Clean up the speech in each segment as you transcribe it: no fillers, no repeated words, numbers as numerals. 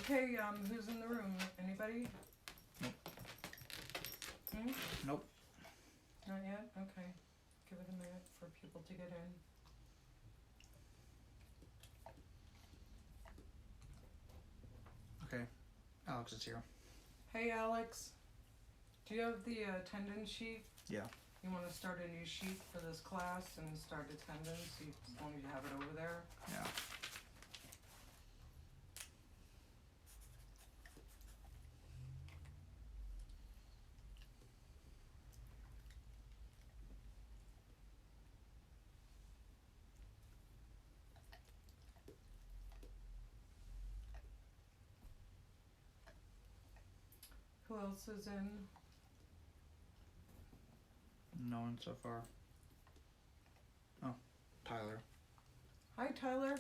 Okay, who's in the room? Anybody? Nope. Hmm? Nope. Not yet? Okay. Give it a minute for people to get in. Okay. Alex is here. Hey, Alex. Do you have the attendance sheet? Yeah. You want to start a new sheet for this class and start attendance as long as you have it over there? Yeah. Who else is in? No one so far. Oh, Tyler. Hi, Tyler.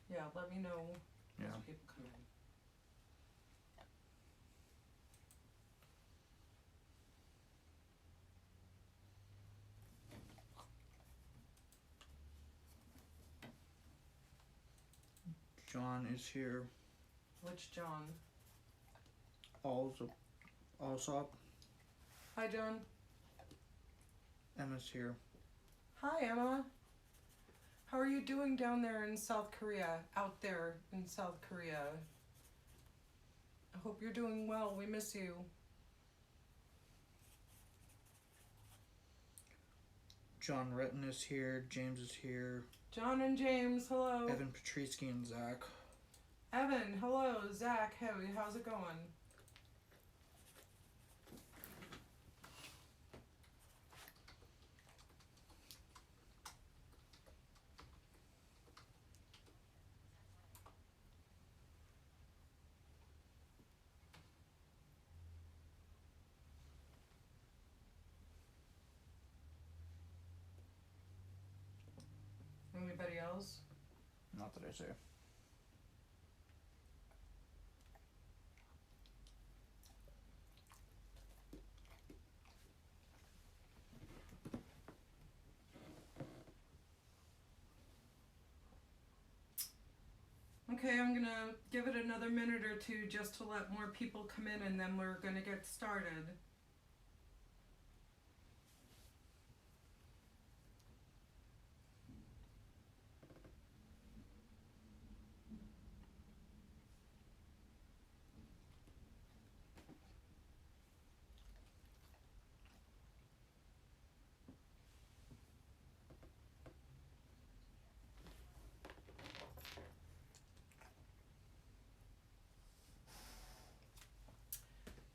Yeah, let me know Yeah. as people come in. John is here. Which John? Allsop. Hi, John. Emma's here. Hi, Emma. How are you doing down there in South Korea? Out there in South Korea? I hope you're doing well. We miss you. John Retton is here. James is here. John and James, hello. Evan Patrisky and Zach. Evan, hello. Zach, hey, how's it going? Anybody else? Not that I say. Okay, I'm gonna give it another minute or two just to let more people come in and then we're gonna get started.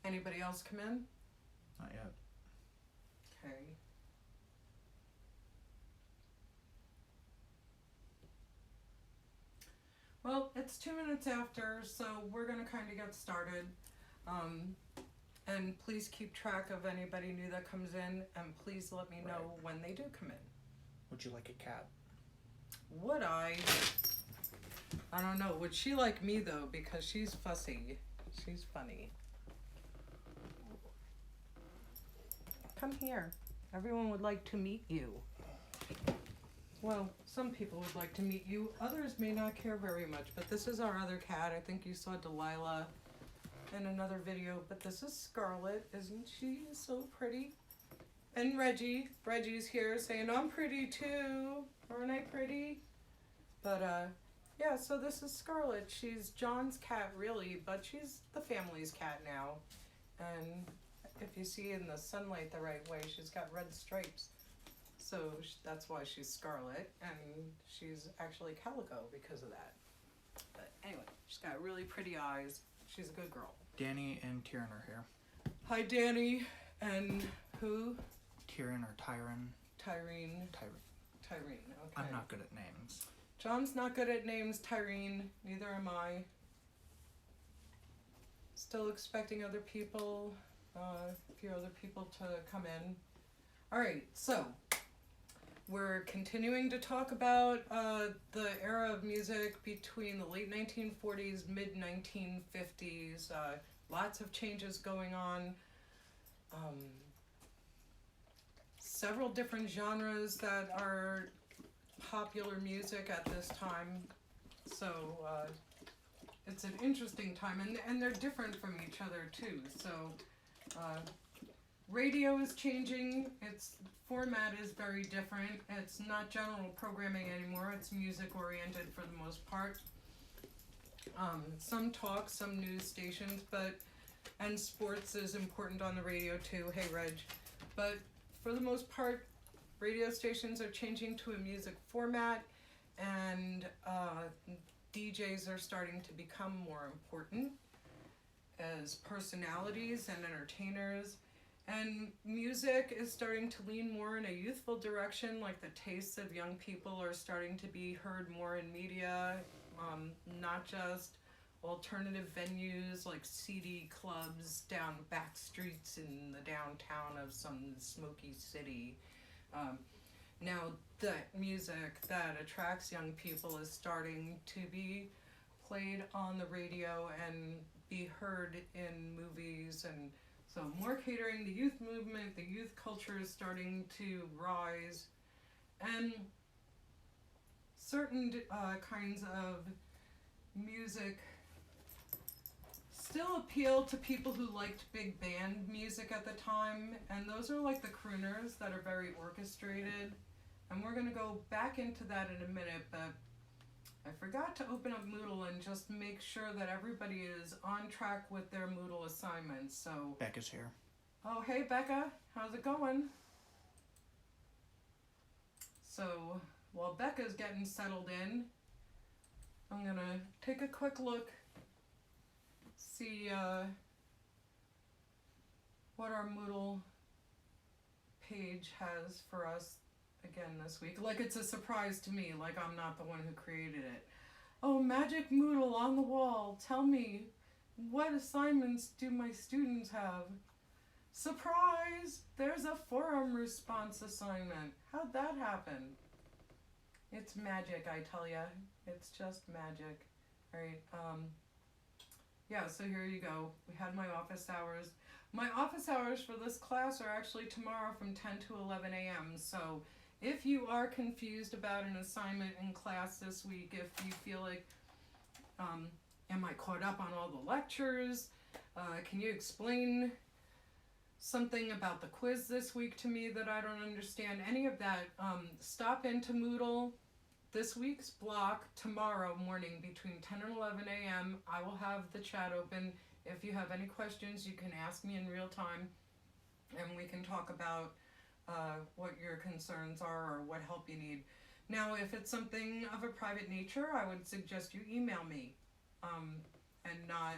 Anybody else come in? Not yet. Okay. Well, it's 2 minutes after, so we're gonna kind of get started. And please keep track of anybody new that comes in, and please let me know when they do come in. Would you like a cat? Would I? I don't know. Would she like me though? Because she's fussy. She's funny. Come here. Everyone would like to meet you. Well, some people would like to meet you. Others may not care very much. But this is our other cat. I think you saw Delilah in another video. But this is Scarlet. Isn't she so pretty? And Reggie. Reggie's here saying, I'm pretty too. Aren't I pretty? But, yeah, so this is Scarlet. She's John's cat, really. But she's the family's cat now. And if you see in the sunlight the right way, she's got red stripes. So that's why she's Scarlet, and she's actually Calico because of that. But anyway, she's got really pretty eyes. She's a good girl. Danny and Tyrion are here. Hi, Danny. And who? Tyrion or Tyron? Tyrene. Tyrene, okay. I'm not good at names. John's not good at names, Tyrene. Neither am I. Still expecting other people, a few other people to come in. All right, so we're continuing to talk about the era of music between the late 1940s, mid 1950s. Lots of changes going on. Several different genres that are popular music at this time. So it's an interesting time, and they're different from each other too. So radio is changing. Its format is very different. It's not general programming anymore. It's music oriented for the most part. Some talk, some news stations, and sports is important on the radio too. Hey, Reg. But for the most part, radio stations are changing to a music format, and DJs are starting to become more important as personalities and entertainers. And music is starting to lean more in a youthful direction, like the tastes of young people are starting to be heard more in media, not just alternative venues like seedy clubs down back streets in the downtown of some smoky city. Now that music that attracts young people is starting to be played on the radio and be heard in movies, and so more catering the youth movement. The youth culture is starting to rise, and certain kinds of music still appeal to people who liked big band music at the time, and those are like the crooners that are very orchestrated, and we're going to go back into that in a minute. But I forgot to open up Moodle and just make sure that everybody is on track with their Moodle assignments. So Becca's here. Oh, hey Becca, how's it going? So while Becca's getting settled in, I'm gonna take a quick look, see what our Moodle page has for us again this week. Like it's a surprise to me, like I'm not the one who created it. Oh, Magic Moodle on the wall, tell me, what assignments do my students have? Surprise! There's a forum response assignment. How'd that happen? It's magic, I tell ya. It's just magic. Alright, yeah, so here you go. We had my office hours. My office hours for this class are actually tomorrow from 10 to 11 a.m. So if you are confused about an assignment in class this week, if you feel like, am I caught up on all the lectures? Can you explain something about the quiz this week to me that I don't understand? Any of that, stop into Moodle this week's block tomorrow morning between 10 and 11 a.m. I will have the chat open. If you have any questions, you can ask me in real time, and we can talk about what your concerns are or what help you need. Now, if it's something of a private nature, I would suggest you email me, and not,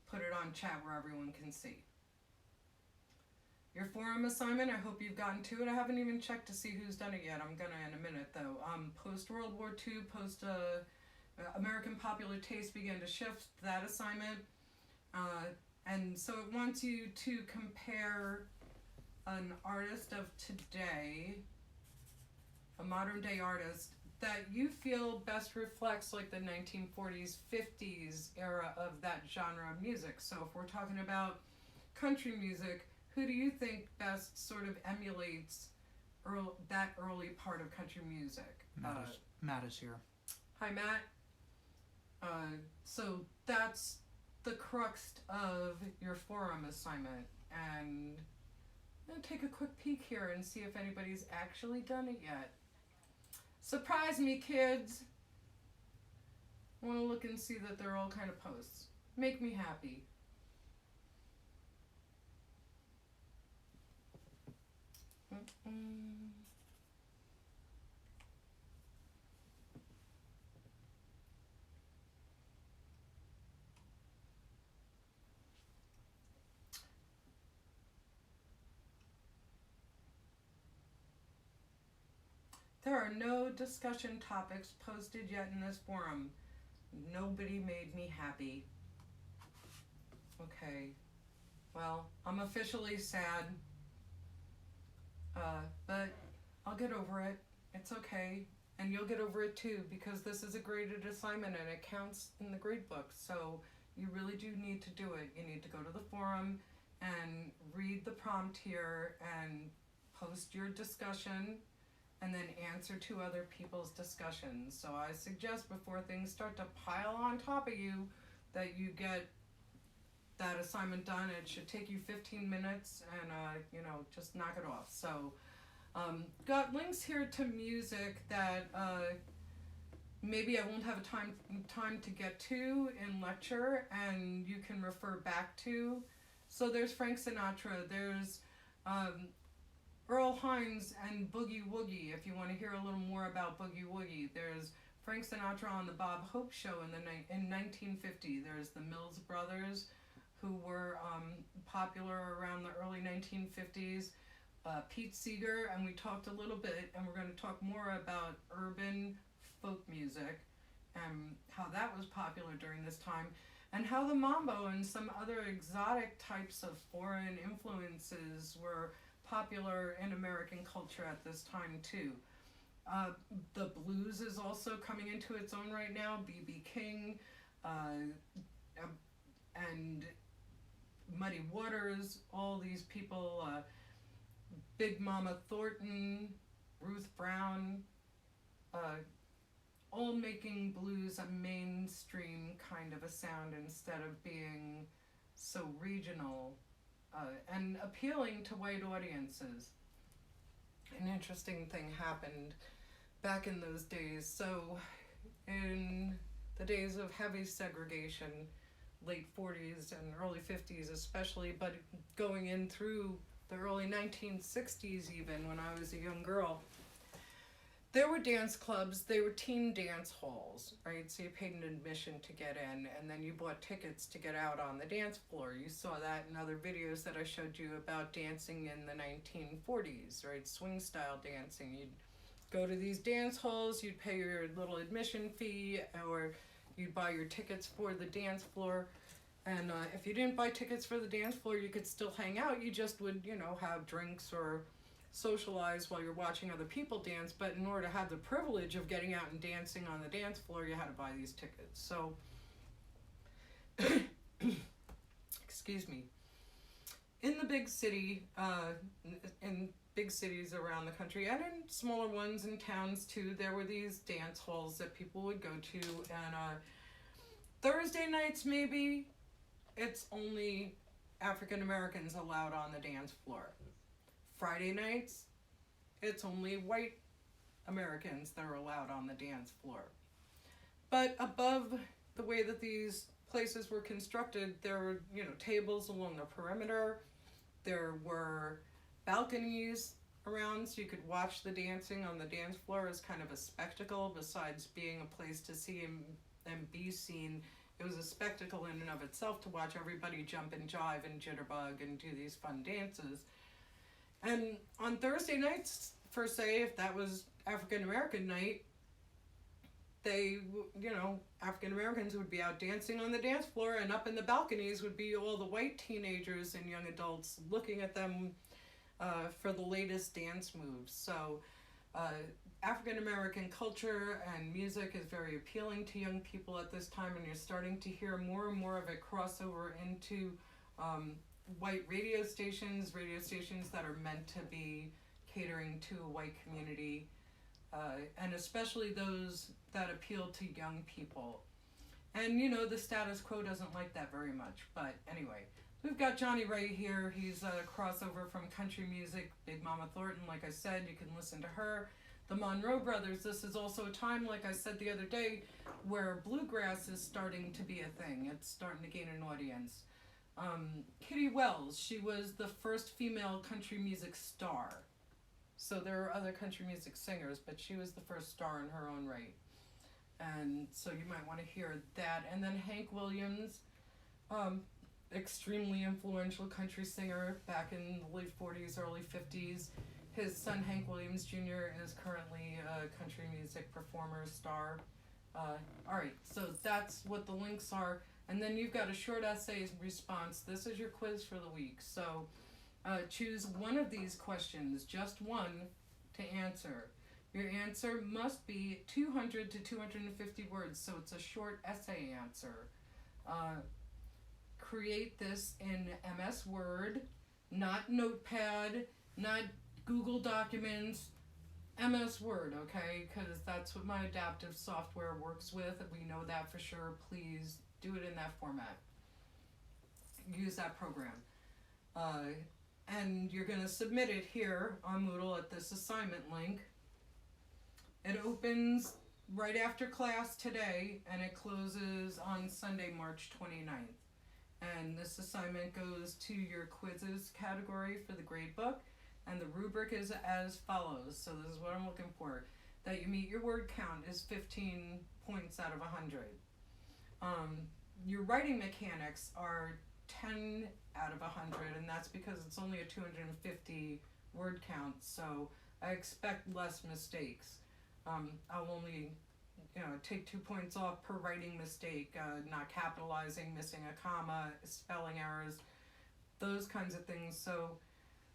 put it on chat where everyone can see. Your forum assignment, I hope you've gotten to it. I haven't even checked to see who's done it yet. I'm gonna in a minute though. Post-World War II, American popular taste began to shift, that assignment. And so it wants you to compare an artist of today, a modern day artist, that you feel best reflects like the 1940s, 50s era of that genre of music. So if we're talking about country music, who do you think best sort of emulates that early part of country music? Matt is here. Hi, Matt. So that's the crux of your forum assignment. And I'm going to take a quick peek here and see if anybody's actually done it yet. Surprise me, kids. I want to look and see that they're all kind of posts. Make me happy. There are no discussion topics posted yet in this forum. Nobody made me happy. Okay. Well, I'm officially sad. But I'll get over it. It's okay. And you'll get over it too, because this is a graded assignment and it counts in the grade book. So you really do need to do it. You need to go to the forum and read the prompt here and post your discussion and then answer to other people's discussions. So I suggest before things start to pile on top of you that you get that assignment done. It should take you 15 minutes and, just knock it off. So got links here to music that maybe I won't have a time to get to in lecture, and you can refer back to. So there's Frank Sinatra, there's Earl Hines and Boogie Woogie, if you want to hear a little more about Boogie Woogie. There's Frank Sinatra on the Bob Hope Show in 1950. There's the Mills Brothers, who were popular around the early 1950s. Pete Seeger, and we talked a little bit, and we're going to talk more about urban folk music and how that was popular during this time, and how the mambo and some other exotic types of foreign influences were popular in American culture at this time too. The blues is also coming into its own right now. B.B. King and Muddy Waters, all these people, Big Mama Thornton, Ruth Brown, all making blues a mainstream kind of a sound instead of being so regional and appealing to white audiences. An interesting thing happened back in those days. So in the days of heavy segregation, late 40s and early 50s especially, but going in through the early 1960s even, when I was a young girl, there were dance clubs, they were teen dance halls, right? So you paid an admission to get in, and then you bought tickets to get out on the dance floor. You saw that in other videos that I showed you about dancing in the 1940s, right? Swing style dancing. You'd go to these dance halls, you'd pay your little admission fee, or you'd buy your tickets for the dance floor. And if you didn't buy tickets for the dance floor, you could still hang out. You just would, have drinks or socialize while you're watching other people dance. But in order to have the privilege of getting out and dancing on the dance floor, you had to buy these tickets. So, excuse me. In the big city, in big cities around the country, and in smaller ones in towns too, there were these dance halls that people would go to. And Thursday nights, maybe, it's only African Americans allowed on the dance floor. Friday nights, it's only white Americans that are allowed on the dance floor. But above the way that these places were constructed, there were, tables along the perimeter. There were balconies around, so you could watch the dancing on the dance floor as kind of a spectacle. Besides being a place to see and be seen, it was a spectacle in and of itself to watch everybody jump and jive and jitterbug and do these fun dances. And on Thursday nights, for say, if that was African American night, they, African Americans would be out dancing on the dance floor, and up in the balconies would be all the white teenagers and young adults looking at them for the latest dance moves. So African American culture and music is very appealing to young people at this time, and you're starting to hear more and more of it cross over into white radio stations that are meant to be catering to a white community, and especially those that appeal to young people. And the status quo doesn't like that very much. But anyway, we've got Johnny Ray here. He's a crossover from country music. Big Mama Thornton, like I said, you can listen to her. The Monroe Brothers, this is also a time, like I said the other day, where bluegrass is starting to be a thing. It's starting to gain an audience. Kitty Wells, she was the first female country music star. So there are other country music singers, but she was the first star in her own right. And so you might want to hear that. And then Hank Williams, extremely influential country singer back in the late 40s, early 50s. His son Hank Williams Jr. is currently a country music performer, star. Alright, so that's what the links are. And then you've got a short essay response. This is your quiz for the week. So choose one of these questions, just one, to answer. Your answer must be 200 to 250 words, so it's a short essay answer. Create this in MS Word, not Notepad, not Google Documents, MS Word, okay? Because that's what my adaptive software works with. We know that for sure. Please do it in that format. Use that program. And you're going to submit it here on Moodle at this assignment link. It opens right after class today, and it closes on Sunday, March 29th. And this assignment goes to your quizzes category for the grade book, and the rubric is as follows. So this is what I'm looking for. That you meet your word count is 15 points out of 100. Your writing mechanics are 10 out of 100, and that's because it's only a 250 word count, so I expect less mistakes. I'll only take 2 points off per writing mistake, not capitalizing, missing a comma, spelling errors, those kinds of things. So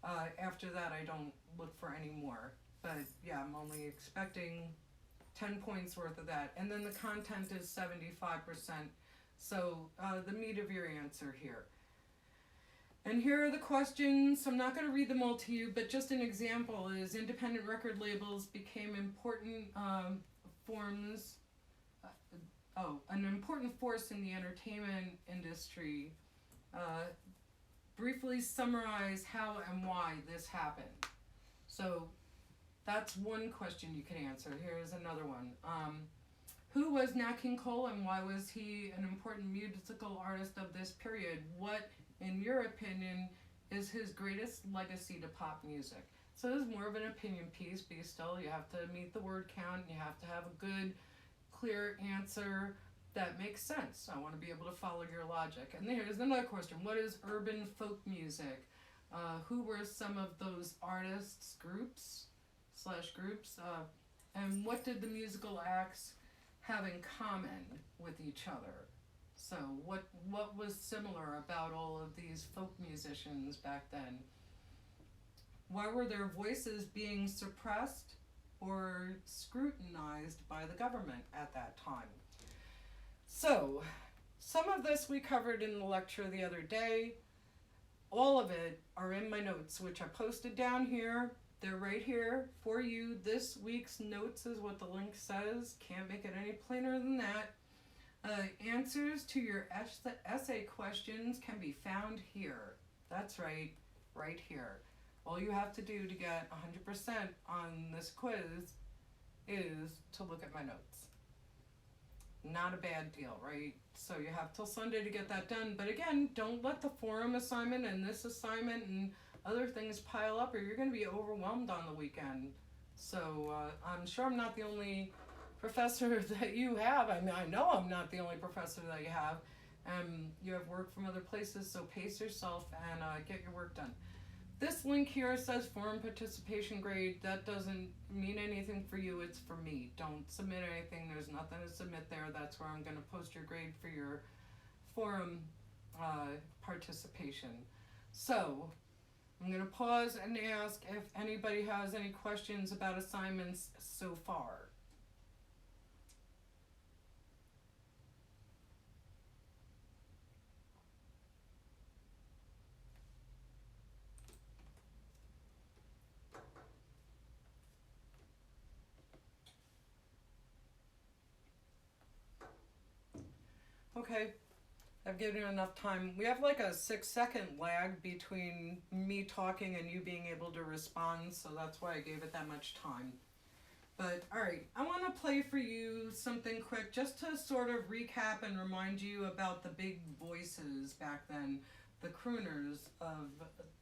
after that, I don't look for any more. But yeah, I'm only expecting 10 points worth of that. And then the content is 75%. So the meat of your answer here. And here are the questions. I'm not going to read them all to you, but just an example is independent record labels became important forms. An important force in the entertainment industry. Briefly summarize how and why this happened. So that's one question you can answer. Here's another one. Who was Nat King Cole and why was he an important musical artist of this period? What, in your opinion, is his greatest legacy to pop music? So this is more of an opinion piece, but still you have to meet the word count and you have to have a good, clear answer that makes sense. I want to be able to follow your logic. And here's another question. What is urban folk music? Who were some of those artists, groups, and what did the musical acts have in common with each other? So what was similar about all of these folk musicians back then? Why were their voices being suppressed or scrutinized by the government at that time? So some of this we covered in the lecture the other day. All of it are in my notes, which I posted down here. They're right here for you. This week's notes is what the link says. Can't make it any plainer than that. Answers to your essay questions can be found here. That's right here. All you have to do to get 100% on this quiz is to look at my notes. Not a bad deal, right? So you have till Sunday to get that done. But again, don't let the forum assignment and this assignment and other things pile up or you're going to be overwhelmed on the weekend. So I'm sure I'm not the only professor that you have. I mean, I know I'm not the only professor that you have. You have work from other places, so pace yourself and get your work done. This link here says forum participation grade. That doesn't mean anything for you. It's for me. Don't submit anything. There's nothing to submit there. That's where I'm going to post your grade for your forum participation. So I'm going to pause and ask if anybody has any questions about assignments so far. Okay, I've given you enough time. We have like a 6-second lag between me talking and you being able to respond, so that's why I gave it that much time. But alright, I want to play for you something quick just to sort of recap and remind you about the big voices back then, the crooners of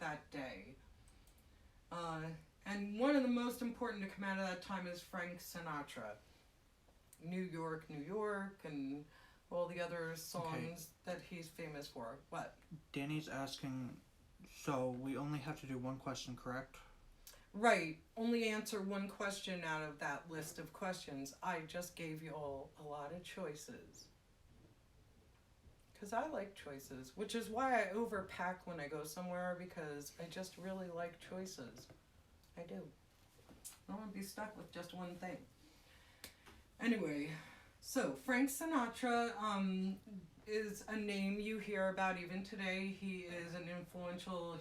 that day. And one of the most important to come out of that time is Frank Sinatra. New York, New York, and all the other songs that he's famous for. What? Danny's asking, so we only have to do one question, correct? Right. Only answer one question out of that list of questions. I just gave you all a lot of choices. Because I like choices, which is why I overpack when I go somewhere, because I just really like choices. I do. I don't want to be stuck with just one thing. Anyway, so Frank Sinatra is a name you hear about even today. He was an influential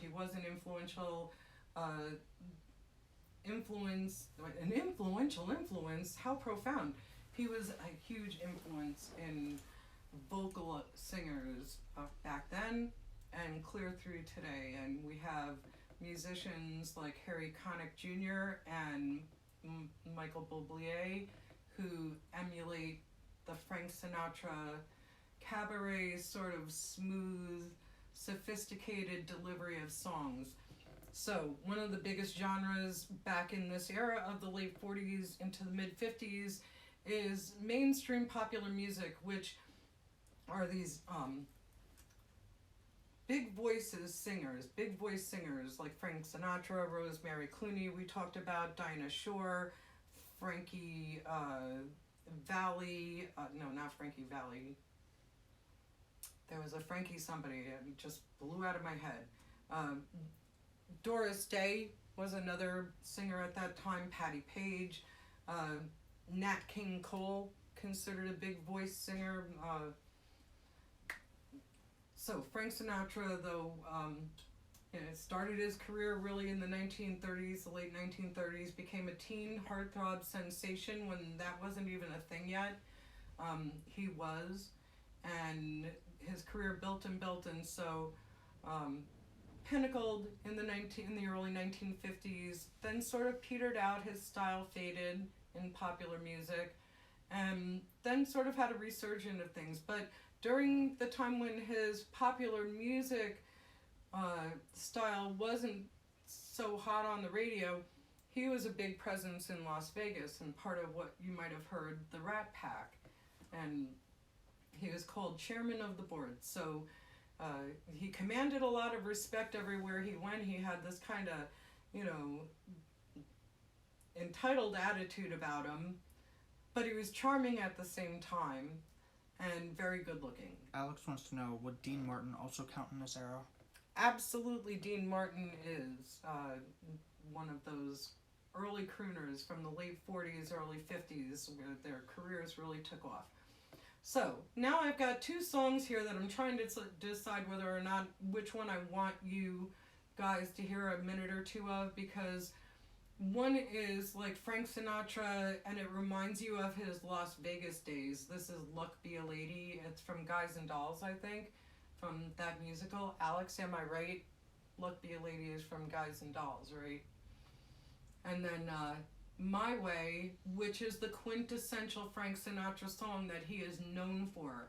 influence, an influential influence, how profound. He was a huge influence in vocal singers back then and clear through today. And we have musicians like Harry Connick Jr. and Michael Bublé who emulate the Frank Sinatra cabaret sort of smooth, sophisticated delivery of songs. So one of the biggest genres back in this era of the late 40s into the mid 50s is mainstream popular music, which are these big voice singers like Frank Sinatra, Rosemary Clooney, we talked about, Dinah Shore, Frankie Valli, no, not Frankie Valli. There was a Frankie somebody, it just blew out of my head. Doris Day was another singer at that time, Patti Page, Nat King Cole, considered a big voice singer. So Frank Sinatra, though, started his career really in the 1930s, the late 1930s, became a teen heartthrob sensation when that wasn't even a thing yet. He was, and his career built and so pinnacled in the early 1950s, then sort of petered out, his style faded in popular music, and then sort of had a resurgence of things. But during the time when his popular music style wasn't so hot on the radio, he was a big presence in Las Vegas and part of what you might have heard, the Rat Pack. And he was called chairman of the board. So he commanded a lot of respect everywhere he went. He had this kind of, entitled attitude about him, but he was charming at the same time and very good looking. Alex wants to know, would Dean Martin also count in this era? Absolutely, Dean Martin is one of those early crooners from the late 40s, early 50s, where their careers really took off. So, now I've got two songs here that I'm trying to decide whether or not which one I want you guys to hear a minute or two of, because one is like Frank Sinatra and it reminds you of his Las Vegas days. This is Luck Be a Lady. It's from Guys and Dolls, I think, from that musical. Alex, am I right? Luck Be a Lady is from Guys and Dolls, right? And then My Way, which is the quintessential Frank Sinatra song that he is known for.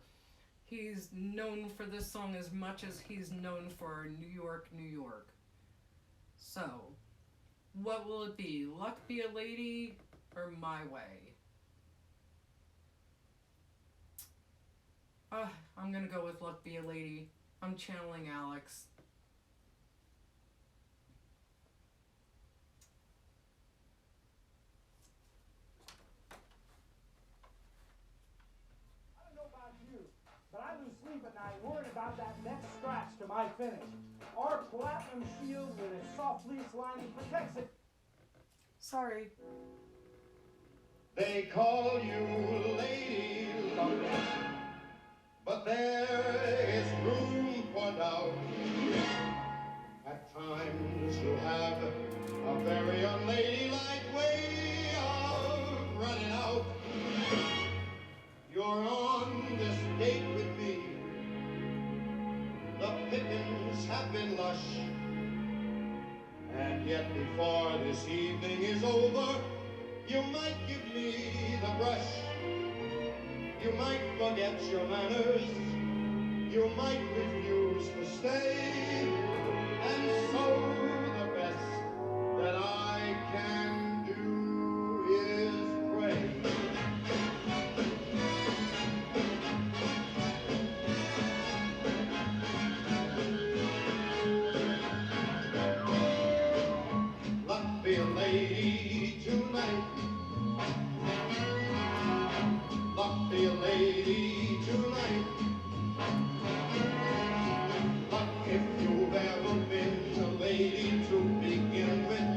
He's known for this song as much as he's known for New York, New York. So, what will it be? Luck Be a Lady or My Way? I'm gonna go with Luck Be a Lady. I'm channeling Alex. I don't know about you, but I lose sleep at night worried about that next scratch to my finish. Our platinum shield with its soft fleece lining protects it. Sorry. They call you Lady Luck, but there is room for doubt. At times you have a very unladylike way of running out. You're on this date with me. The pickings have been lush, and yet before this evening is over, you might give me the brush. You might forget your manners. You might refuse to stay. And so the best that I can do is pray. Luck be a lady tonight. Luck be a lady tonight. Luck if you've ever been a lady to begin with.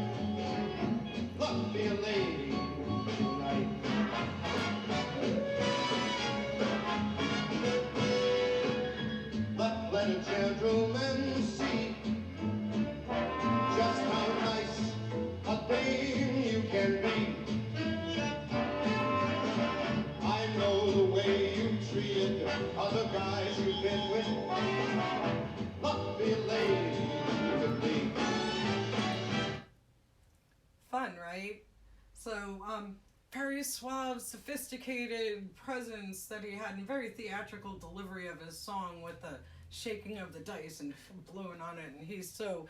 very suave, sophisticated presence that he had, and very theatrical delivery of his song with the shaking of the dice and blowing on it, and he's so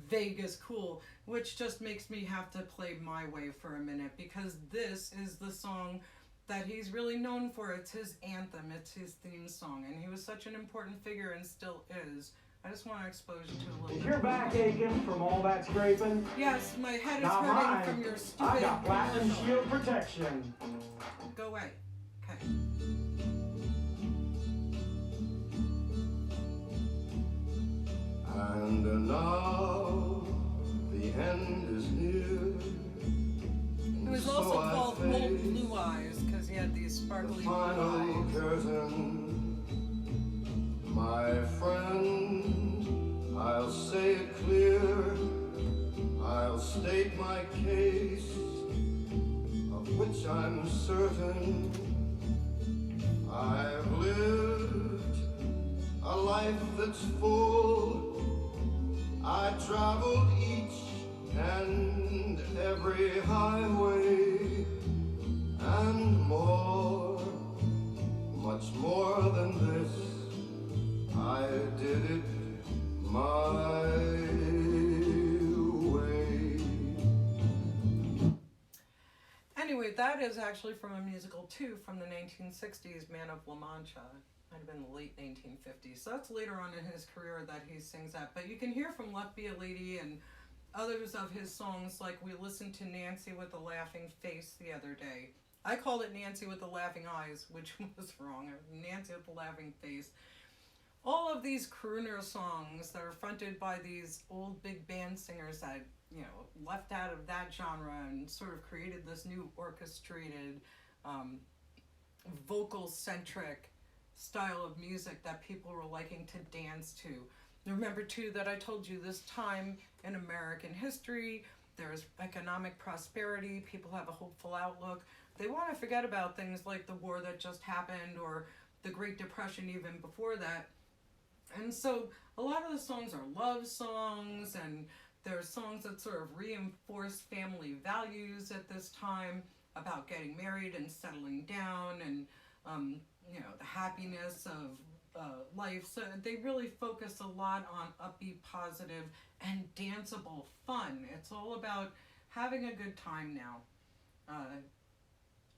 Vegas cool, which just makes me have to play My Way for a minute, because this is the song that he's really known for. It's his anthem, it's his theme song, and he was such an important figure and still is. I just want to expose you to a little Is bit. your back aching from all that scraping? Yes, my head is Not hurting mine. from your I stupid got Platinum commercial. Shield protection. Go away. Okay. And now the end is near. It was also called Old Blue Eyes because he had these The sparkly blue final eyes. curtain, my friend, I'll say it clear, I'll state my case, of which I'm certain. I've lived a life that's full, I traveled each and every highway, and more, much more than this, I did it my way. Anyway, that is actually from a musical too from the 1960s, Man of La Mancha. Might have been the late 1950s. So that's later on in his career that he sings that. But you can hear from Left Be a Lady and others of his songs, like we listened to Nancy with a Laughing Face the other day. I called it Nancy with the Laughing Eyes, which was wrong. Nancy with the Laughing Face. All of these crooner songs that are fronted by these old big band singers that, you know, left out of that genre and sort of created this new orchestrated, vocal-centric style of music that people were liking to dance to. Remember, too, that I told you this time in American history, there's economic prosperity, people have a hopeful outlook. They want to forget about things like the war that just happened or the Great Depression even before that. And so a lot of the songs are love songs, and they're songs that sort of reinforce family values at this time about getting married and settling down and, you know, the happiness of life. So they really focus a lot on upbeat, positive, and danceable fun. It's all about having a good time now.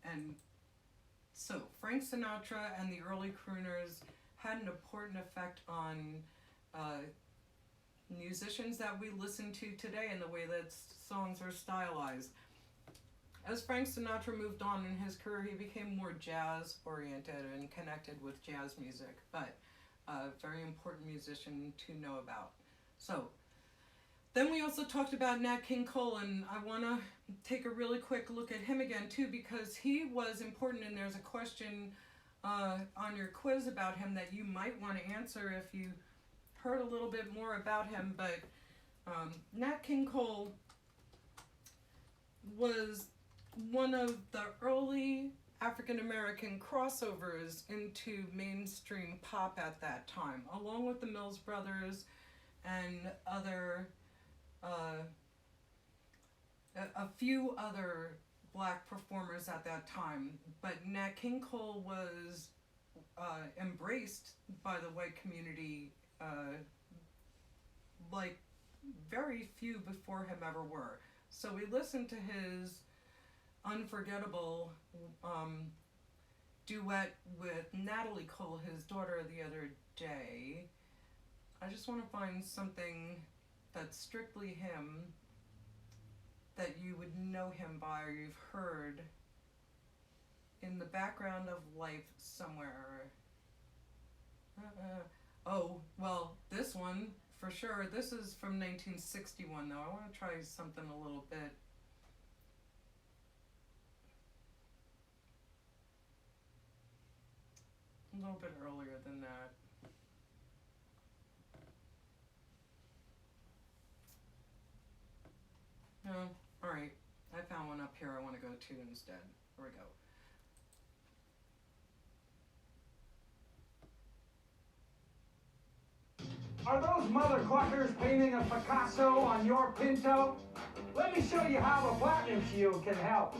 And so Frank Sinatra and the early crooners had an important effect on musicians that we listen to today and the way that songs are stylized. As Frank Sinatra moved on in his career, he became more jazz-oriented and connected with jazz music, but a very important musician to know about. So, then we also talked about Nat King Cole, and I want to take a really quick look at him again, too, because he was important, and there's a question on your quiz about him that you might want to answer if you heard a little bit more about him. But Nat King Cole was one of the early African-American crossovers into mainstream pop at that time, along with the Mills Brothers and other, a few other black performers at that time. But Nat King Cole was embraced by the white community like very few before him ever were. So we listened to his unforgettable duet with Natalie Cole, his daughter, the other day. I just want to find something that's strictly him, that you would know him by or you've heard in the background of life somewhere. Oh, well, this one, for sure. This is from 1961, though. I want to try something a little bit. A little bit earlier than that. No, alright. I found one up here I want to go to instead. Here we go. Are those mother cluckers painting a Picasso on your Pinto? Let me show you how a platinum shield can help.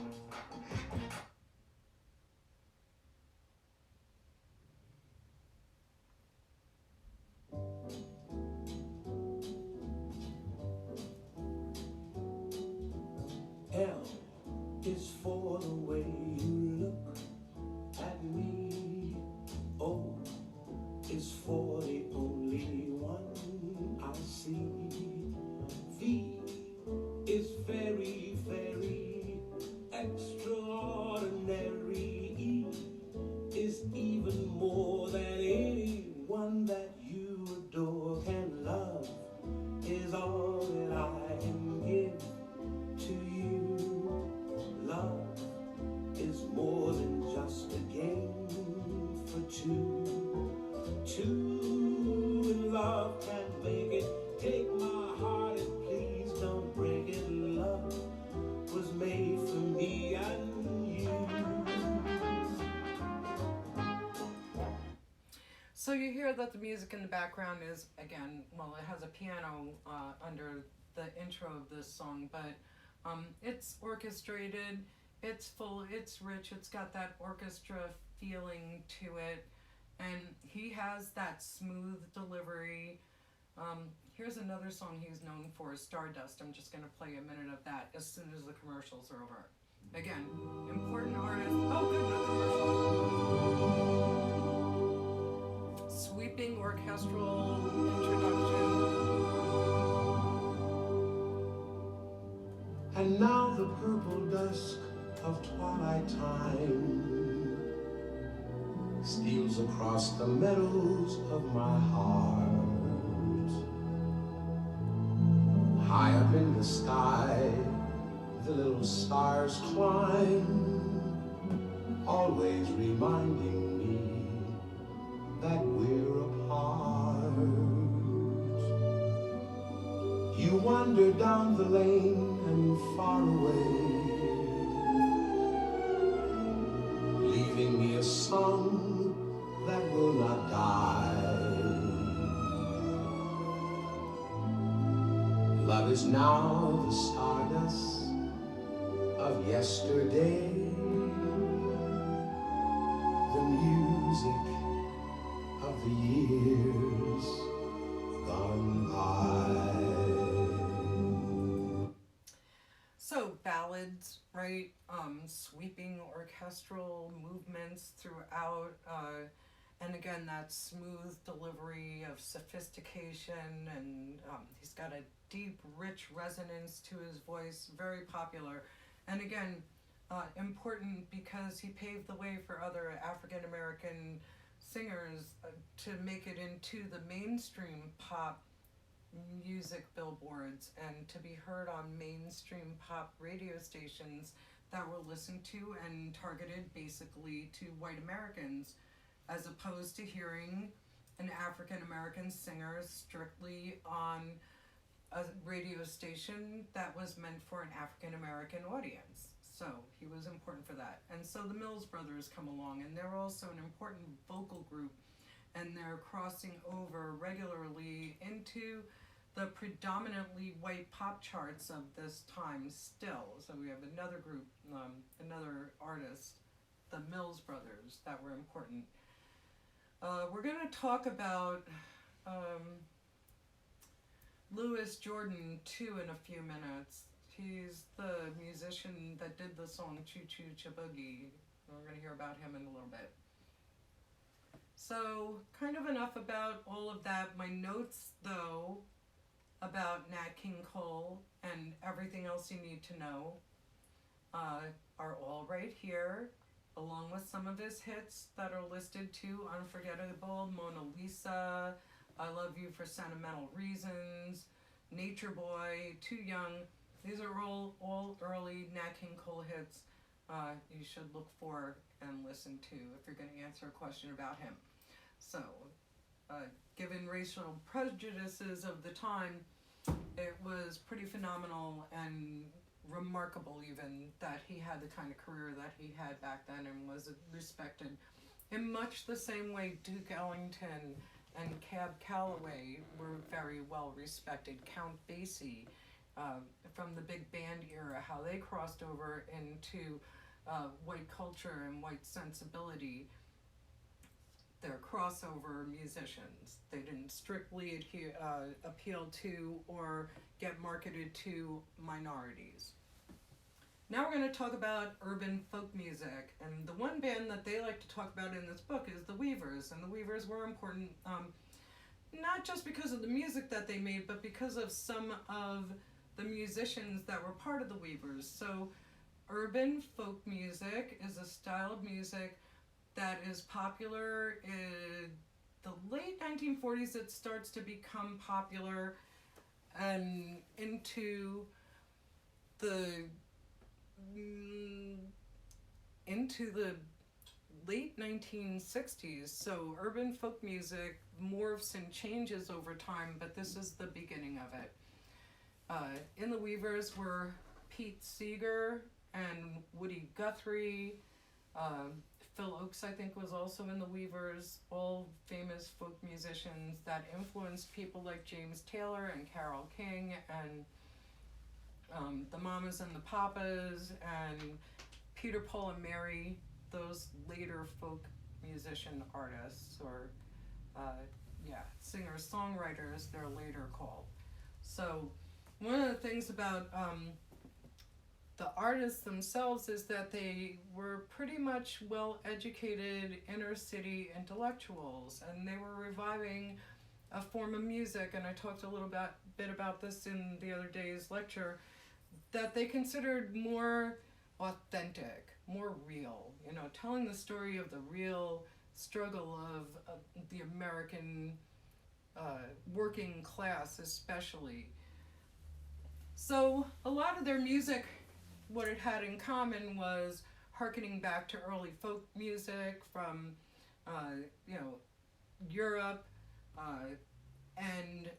L is for the way you look at me. O is for the only one I see. V is very, very extraordinary. E is even more than anyone that you adore can love. Is all that I can give to you. Love is more than just a game for two. Two in love can make it. Take my heart and please don't break it. Love was made for me and you. So you hear that the music in the background is, again, well, it has a piano under the intro of this song, but it's orchestrated, it's full, it's rich, it's got that orchestra feeling to it, and he has that smooth delivery. Here's another song he's known for, Stardust. I'm just going to play a minute of that as soon as the commercials are over. Again, important artist. Oh, good, no commercial. Sweeping orchestral introduction. And now the purple dusk of twilight time steals across the meadows of my heart. High up in the sky, the little stars climb, always reminding me that we're apart. You wander down the lane and far away, leaving me a song that will not die. Love is now the stardust of yesterday, the music of the years gone by. So ballads, right? Sweeping orchestral movements throughout, and again that smooth delivery of sophistication, and he's got a deep, rich resonance to his voice. Very popular, and again, important because he paved the way for other African American singers to make it into the mainstream pop music billboards and to be heard on mainstream pop radio stations that were listened to and targeted basically to white Americans, as opposed to hearing an African American singer strictly on a radio station that was meant for an African American audience. So he was important for that. And so the Mills Brothers come along, and they're also an important vocal group, and they're crossing over regularly into the predominantly white pop charts of this time still. So we have another group, another artist, the Mills Brothers, that were important. We're going to talk about Louis Jordan too in a few minutes. He's the musician that did the song Choo Choo Chiboogie. We're going to hear about him in a little bit. So, kind of enough about all of that. My notes, though, about Nat King Cole and everything else you need to know are all right here, along with some of his hits that are listed too. Unforgettable, Mona Lisa, I Love You for Sentimental Reasons, Nature Boy, Too Young. These are all early Nat King Cole hits you should look for and listen to if you're going to answer a question about him. So, given racial prejudices of the time, it was pretty phenomenal and remarkable even that he had the kind of career that he had back then and was respected in much the same way Duke Ellington and Cab Calloway were very well respected. Count Basie, from the big band era, how they crossed over into white culture and white sensibility. They're crossover musicians. They didn't strictly appeal to or get marketed to minorities. Now we're going to talk about urban folk music, and the one band that they like to talk about in this book is the Weavers, and the Weavers were important not just because of the music that they made, but because of some of the musicians that were part of the Weavers. So urban folk music is a style of music that is popular in the late 1940s. It starts to become popular, and into the late 1960s. So urban folk music morphs and changes over time, but this is the beginning of it. In the Weavers were Pete Seeger and Woody Guthrie. Phil Oakes, I think, was also in the Weavers, all famous folk musicians that influenced people like James Taylor and Carole King and the Mamas and the Papas and Peter, Paul, and Mary, those later folk musician artists, or singers, songwriters, they're later called. So one of the things about the artists themselves is that they were pretty much well-educated inner city intellectuals, and they were reviving a form of music, and I talked a little bit about this in the other day's lecture, that they considered more authentic, more real, telling the story of the real struggle of the American working class especially. So a lot of their music, what it had in common was hearkening back to early folk music from Europe, and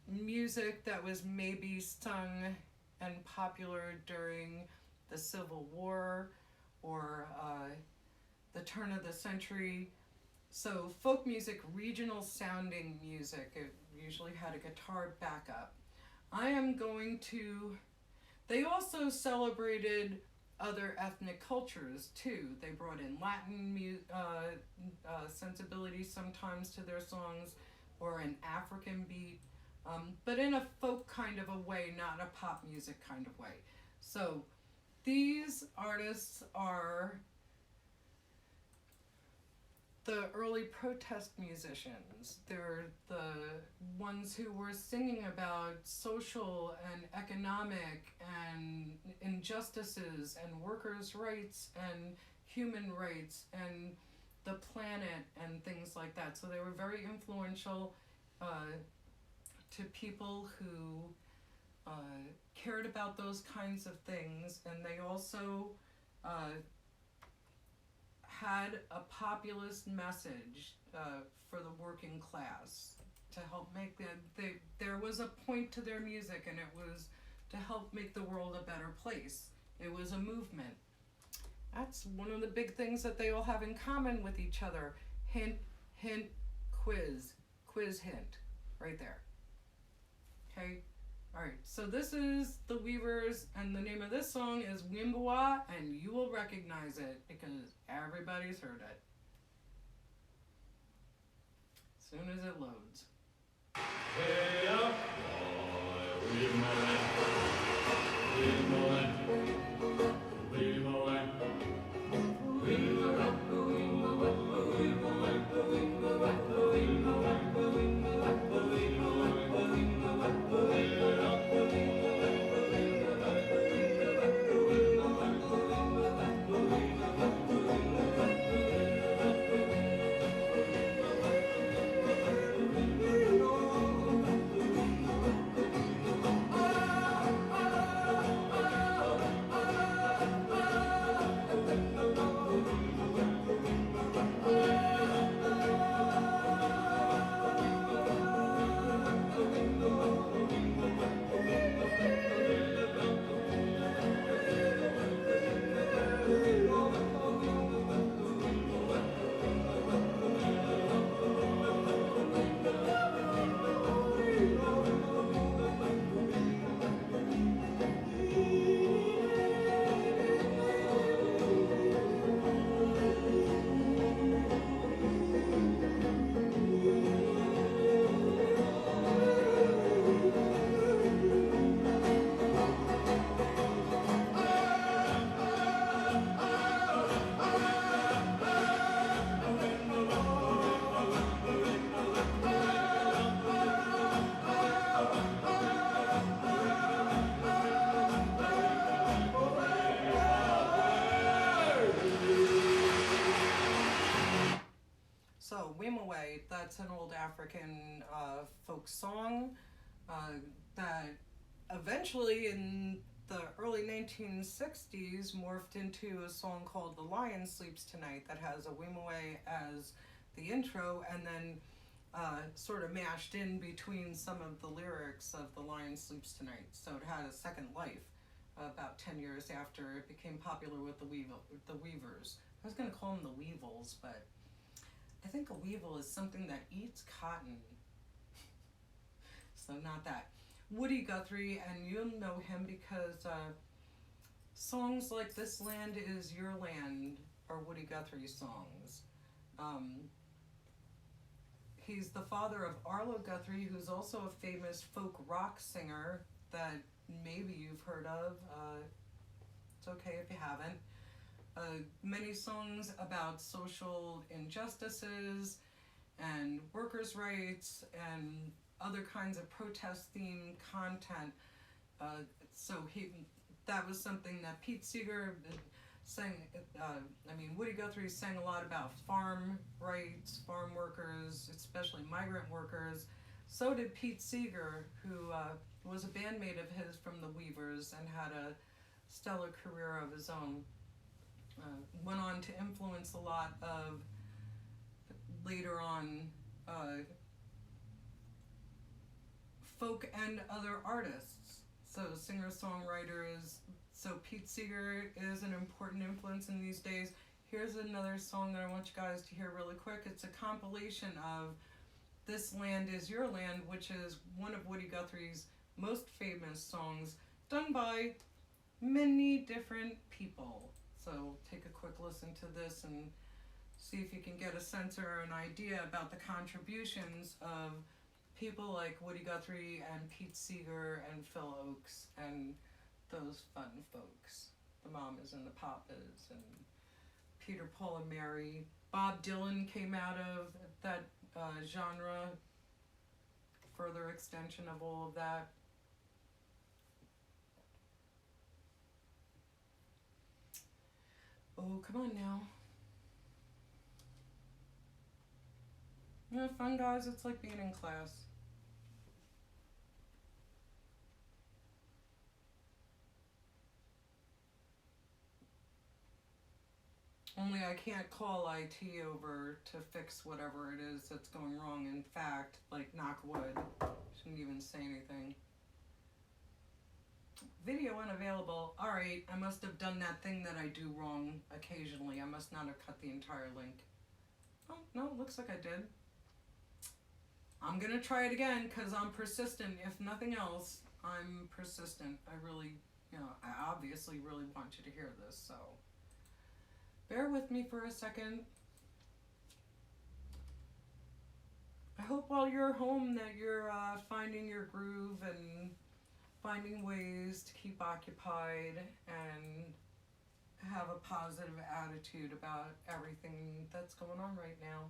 music that was maybe sung and popular during the Civil War or the turn of the century. So folk music, regional sounding music, it usually had a guitar backup. They also celebrated other ethnic cultures too. They brought in Latin sensibility sometimes to their songs, or an African beat, but in a folk kind of a way, not a pop music kind of way. So these artists are the early protest musicians. They're the ones who were singing about social and economic and injustices and workers' rights and human rights and the planet and things like that. So they were very influential to people who cared about those kinds of things, and they also had a populist message for the working class to help make there was a point to their music, and it was to help make the world a better place. It was a movement. That's one of the big things that they all have in common with each other. Hint, hint, quiz. Quiz, hint. Right there. Okay? Alright, so this is the Weavers, and the name of this song is Wimbawa, and you will recognize it because everybody's heard it. As soon as it loads. Hey up, boy, Away. That's an old African folk song that eventually in the early 1960s morphed into a song called The Lion Sleeps Tonight that has a Away as the intro, and then sort of mashed in between some of the lyrics of The Lion Sleeps Tonight. So it had a second life about 10 years after it became popular with the Weavers. I was going to call them the Weevils, but I think a weevil is something that eats cotton. So not that. Woody Guthrie, and you'll know him because songs like This Land Is Your Land are Woody Guthrie songs. He's the father of Arlo Guthrie, who's also a famous folk rock singer that maybe you've heard of. It's okay if you haven't. Many songs about social injustices and workers' rights and other kinds of protest-themed content. So that was something that Pete Seeger sang. Woody Guthrie sang a lot about farm rights, farm workers, especially migrant workers. So did Pete Seeger, who was a bandmate of his from the Weavers and had a stellar career of his own. Went on to influence a lot of, later on, folk and other artists. So singer-songwriters. So Pete Seeger is an important influence in these days. Here's another song that I want you guys to hear really quick. It's a compilation of This Land Is Your Land, which is one of Woody Guthrie's most famous songs, done by many different people. So take a quick listen to this and see if you can get a sense or an idea about the contributions of people like Woody Guthrie and Pete Seeger and Phil Oakes and those fun folks. The Mamas and the Papas and Peter, Paul, and Mary. Bob Dylan came out of that genre, further extension of all of that. Oh, come on now. Yeah, fun guys, it's like being in class. Only I can't call IT over to fix whatever it is that's going wrong. In fact, like, knock wood, shouldn't even say anything. Video unavailable. Alright, I must have done that thing that I do wrong occasionally. I must not have cut the entire link. Oh, no, looks like I did. I'm gonna try it again because I'm persistent. If nothing else, I'm persistent. I really, I obviously really want you to hear this, so bear with me for a second. I hope while you're home that you're finding your groove and finding ways to keep occupied and have a positive attitude about everything that's going on right now.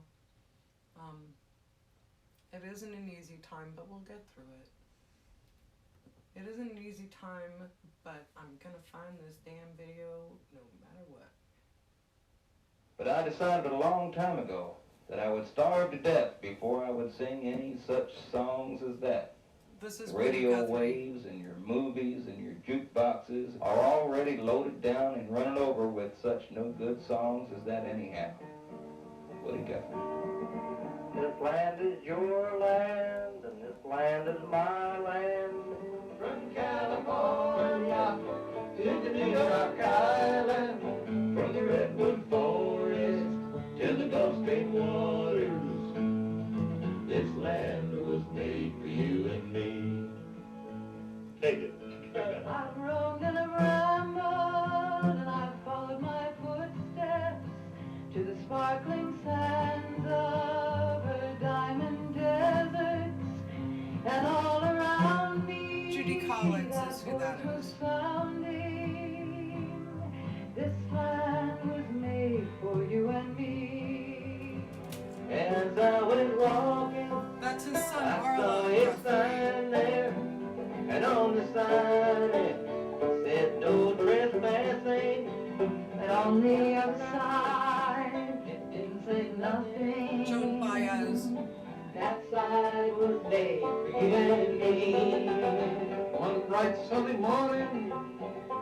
It isn't an easy time, but we'll get through it. It isn't an easy time, but I'm gonna find this damn video no matter what. But I decided a long time ago that I would starve to death before I would sing any such songs as that. This is Radio waves and your movies and your jukeboxes are already loaded down and running over with such no good songs as that anyhow. Woody Guthrie. This land is your land, and this land is my land. From California to the New York Island, from the Redwood Forest to the Gulf Stream waters, this land was made for you and me. Take it. I've roamed and I've rambled and I've followed my footsteps to the sparkling sands of her diamond deserts, and all around me Judy Collins is who that was is. sounding. This land was made for you and me. As I went walking, That's his son, I saw Arlo his Guthrie. sign there, and on the sign it said no trespassing. And on the other side, it didn't say nothing. Joan Baez me. One bright sunny morning,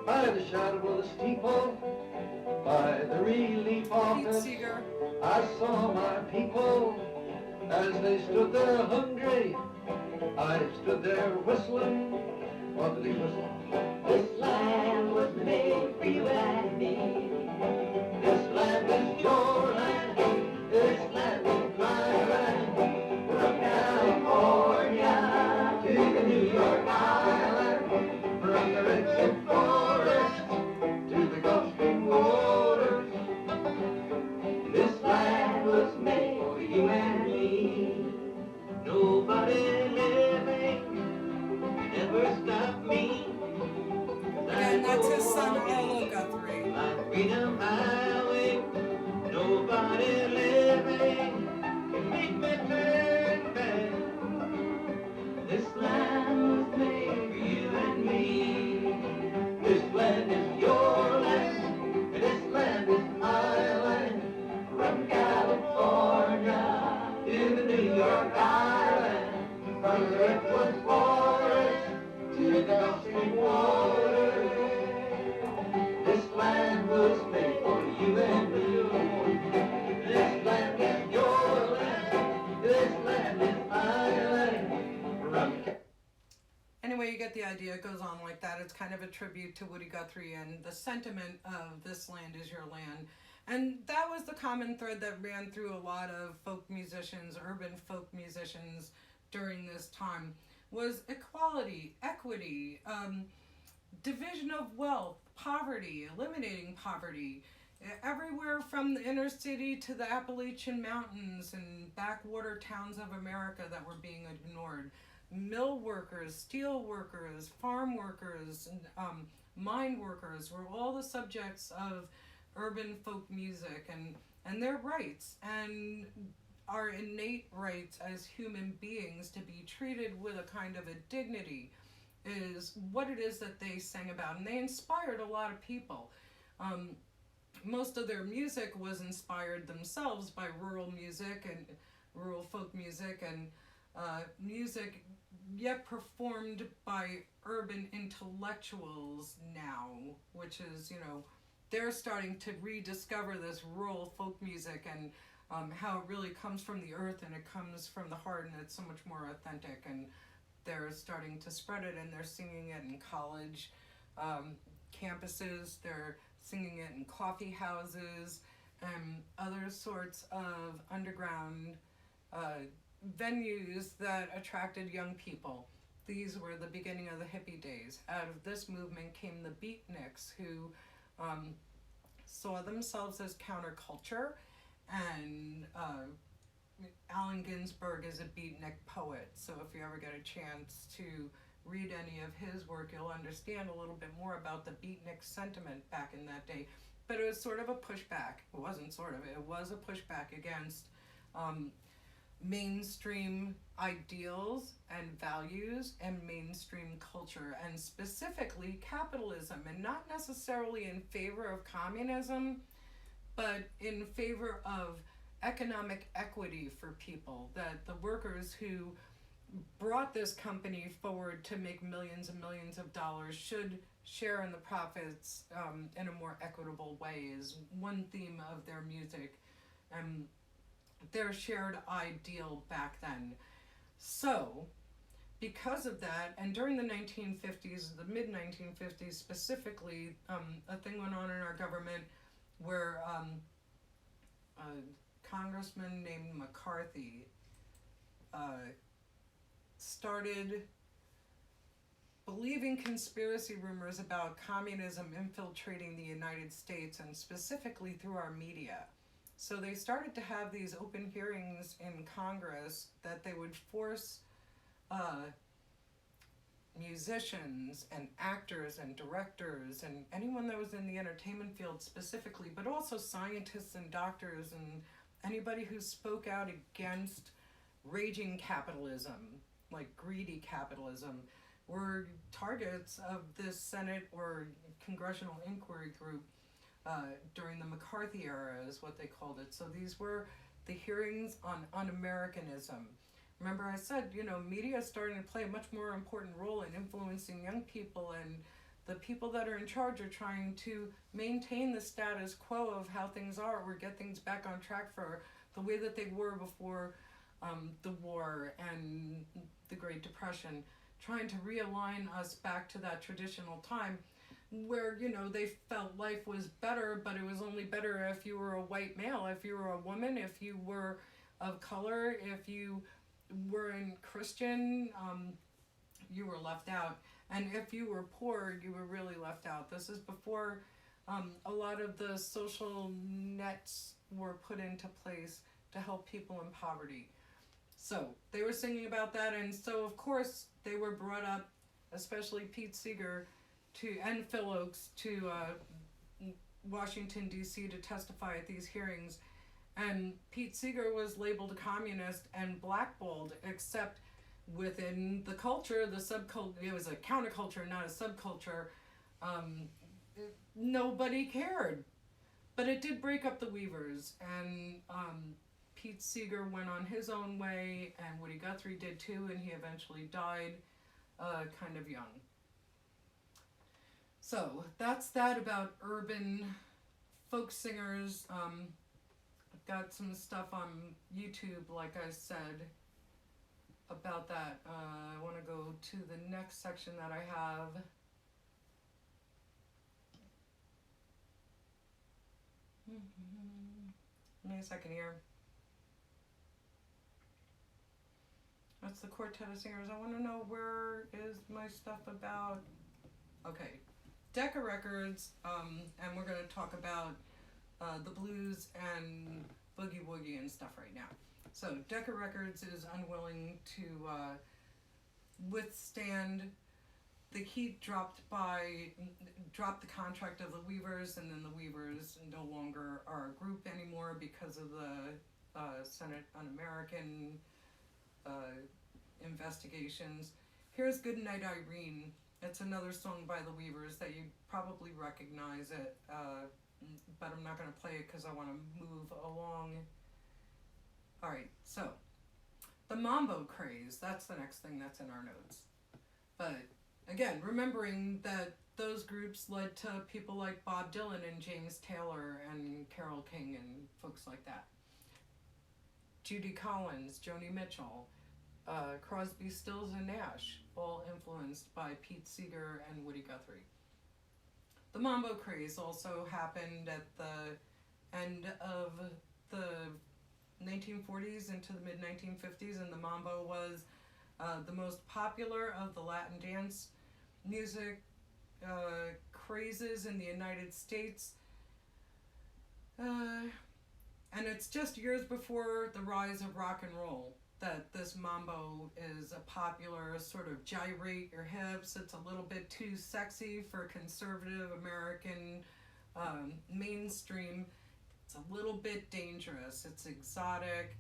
by the shadow of the steeple, by the relief Pete office, Seeger. I saw my people as they stood there hungry. I stood there whistling. What did he whistle? This land was made for you and me. This land is your land. This land is my land. From California to the New York Island. From the redwood forest to the Gulf Stream waters. This land was made for you and me. Nobody living ever stopped me. Again, that's his son Arlo Guthrie. My freedom highway. Nobody living can make me turn back. This land was made for you and me. This land is your land. This land is my land. From California to the New York Island. From the redwood forest to the Gulf Stream waters. This land was made for you and me. This land is your land. This land is my land. From Anyway, you get the idea. It goes on like that. It's kind of a tribute to Woody Guthrie and the sentiment of this land is your land. And that was the common thread that ran through a lot of folk musicians, urban folk musicians during this time, was equality, equity, division of wealth, poverty, eliminating poverty. Everywhere from the inner city to the Appalachian Mountains and backwater towns of America that were being ignored. Mill workers, steel workers, farm workers, and mine workers were all the subjects of urban folk music and their rights and our innate rights as human beings to be treated with a kind of a dignity is what it is that they sang about. And they inspired a lot of people. Most of their music was inspired themselves by rural music and rural folk music and music yet performed by urban intellectuals now, which is, they're starting to rediscover this rural folk music and how it really comes from the earth and it comes from the heart and it's so much more authentic, and they're starting to spread it and they're singing it in college campuses, they're singing it in coffee houses and other sorts of underground venues that attracted young people. These were the beginning of the hippie days. Out of this movement came the beatniks, who saw themselves as counterculture, and Allen Ginsberg is a beatnik poet, so if you ever get a chance to read any of his work, you'll understand a little bit more about the beatnik sentiment back in that day. But it was sort of a pushback. It wasn't sort of, it was a pushback against mainstream ideals and values and mainstream culture, and specifically capitalism, and not necessarily in favor of communism, but in favor of economic equity for people, that the workers who brought this company forward to make millions and millions of dollars should share in the profits in a more equitable way is one theme of their music. Their shared ideal back then. So, because of that, and during the 1950s, the mid-1950s specifically, a thing went on in our government where a congressman named McCarthy started believing conspiracy rumors about communism infiltrating the United States, and specifically through our media. So they started to have these open hearings in Congress that they would force musicians and actors and directors and anyone that was in the entertainment field specifically, but also scientists and doctors and anybody who spoke out against raging capitalism, like greedy capitalism, were targets of this Senate or Congressional Inquiry Group during the McCarthy era is what they called it. So these were the hearings on un-Americanism, Remember I said, media is starting to play a much more important role in influencing young people, and the people that are in charge are trying to maintain the status quo of how things are, or get things back on track for the way that they were before the war and the Great Depression, trying to realign us back to that traditional time where, they felt life was better, but it was only better if you were a white male, if you were a woman, if you were of color, if you weren't Christian, you were left out. And if you were poor, you were really left out. This is before a lot of the social nets were put into place to help people in poverty. So they were singing about that, and so of course they were brought up, especially Pete Seeger and Phil Oakes, to Washington, D.C. to testify at these hearings. And Pete Seeger was labeled a communist and blackballed, except within the culture, the subculture, it was a counterculture, not a subculture, nobody cared. But it did break up the Weavers, and Pete Seeger went on his own way, and Woody Guthrie did too, and he eventually died kind of young. So that's that about urban folk singers. I've got some stuff on YouTube, like I said, about that. I want to go to the next section that I have. Give me a second here. That's the Quartet of Singers. I want to know, where is my stuff about? Okay, Decca Records, and we're going to talk about the blues and boogie woogie and stuff right now. So Decca Records is unwilling to withstand the heat, dropped the contract of the Weavers, and then the Weavers no longer are a group anymore because of the Senate Un-American investigations. Here's Goodnight Irene. It's another song by the Weavers that you probably recognize it, but I'm not going to play it because I want to move along. Alright, so the Mambo craze, that's the next thing that's in our notes. But again, remembering that those groups led to people like Bob Dylan and James Taylor and Carole King and folks like that. Judy Collins, Joni Mitchell, Crosby, Stills, and Nash, all influenced by Pete Seeger and Woody Guthrie. The Mambo craze also happened at the end of the 1940s into the mid-1950s, and the Mambo was the most popular of the Latin dance music crazes in the United States. And it's just years before the rise of rock and roll that this Mambo is a popular sort of gyrate your hips. It's a little bit too sexy for conservative American mainstream. It's a little bit dangerous. It's exotic.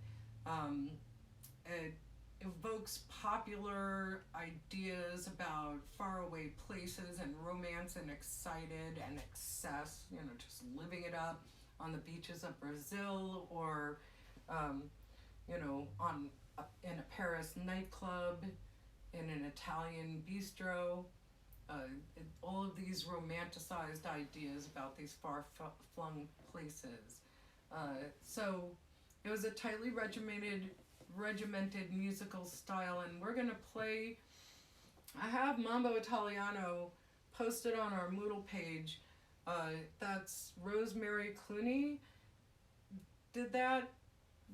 It evokes popular ideas about faraway places and romance and excited and excess, just living it up on the beaches of Brazil, or in a Paris nightclub, in an Italian bistro. All of these romanticized ideas about these far-flung places. So it was a tightly regimented musical style, and we're going to play. I have Mambo Italiano posted on our Moodle page. That's Rosemary Clooney did that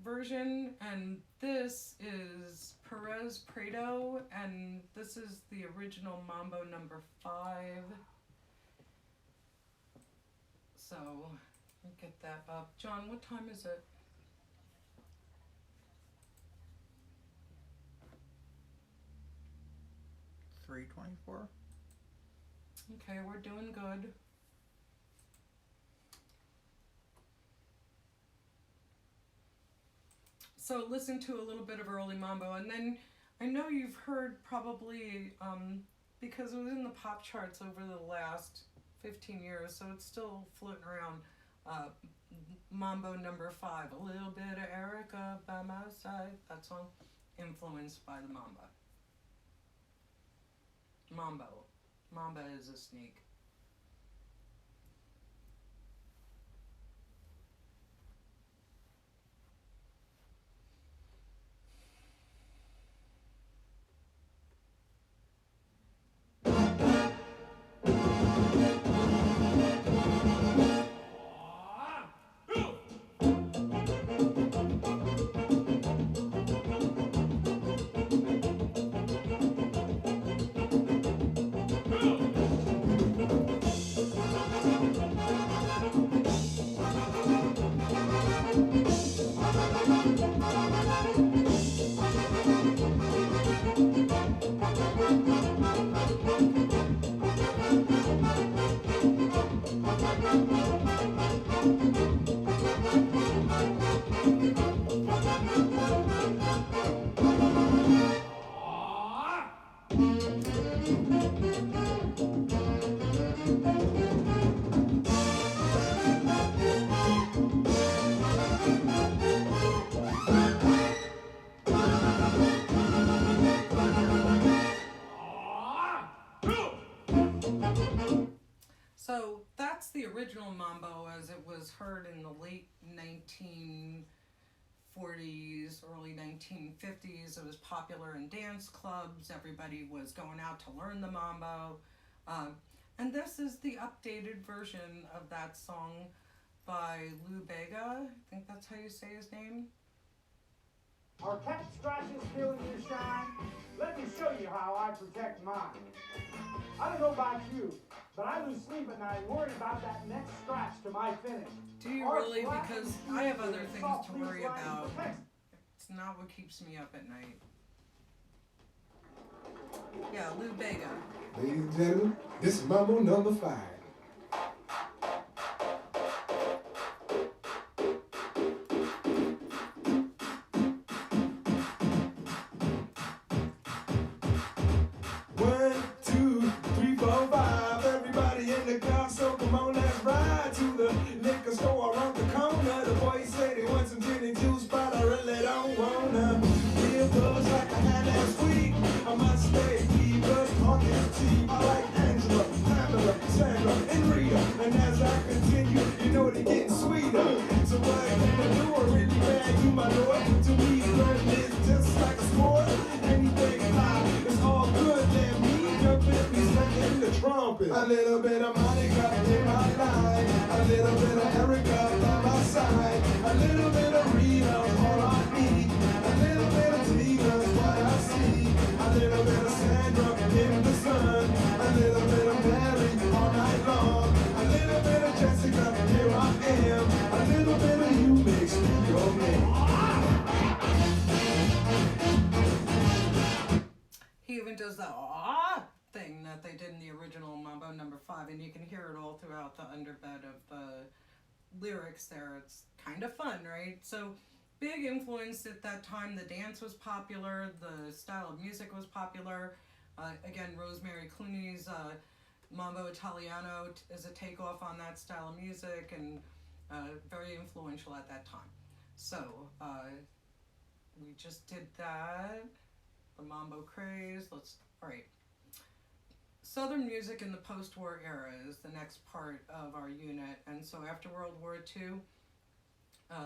version, and this is Perez Prado, and this is the original Mambo number 5. So, let me get that up. John, what time is it? $3:24. Okay, we're doing good. So listen to a little bit of early Mambo, and then I know you've heard probably, because it was in the pop charts over the last 15 years, so it's still floating around, Mambo number 5, a little bit of Erica by my side, that song. influenced by the mamba. Mambo. Mamba is a snake. So that's the original mambo as it was heard in the late 1940s, early 1950s. It was popular in dance clubs. Everybody was going out to learn the mambo. And this is the updated version of that song by Lou Bega. I think that's how you say his name. Are cat scratches killing your shine? Let me show you how I protect mine. I don't know about you, but I lose sleep at night worrying about that next scratch to my finish. Do you really? Because I have other things to worry about. It's not what keeps me up at night. Yeah, Lou Bega. Ladies and gentlemen, this is Mambo number 5. A little bit of Monica in my life, a little bit of Erica by my side, a little bit of Rita, all I need, a little bit of Tina's what I see, a little bit of Sandra in the sun, a little bit of Mary all night long, a little bit of Jessica, here I am, a little bit of you makes me your man. He even does the thing that they did in the original Mambo number 5, and you can hear it all throughout the underbed of the lyrics there. It's kind of fun, right? So big influence at that time. The dance was popular, the style of music was popular. Again, Rosemary Clooney's Mambo Italiano is a takeoff on that style of music, and very influential at that time. So we just did that, the Mambo craze. All right. Southern music in the post-war era is the next part of our unit, and so after World War II,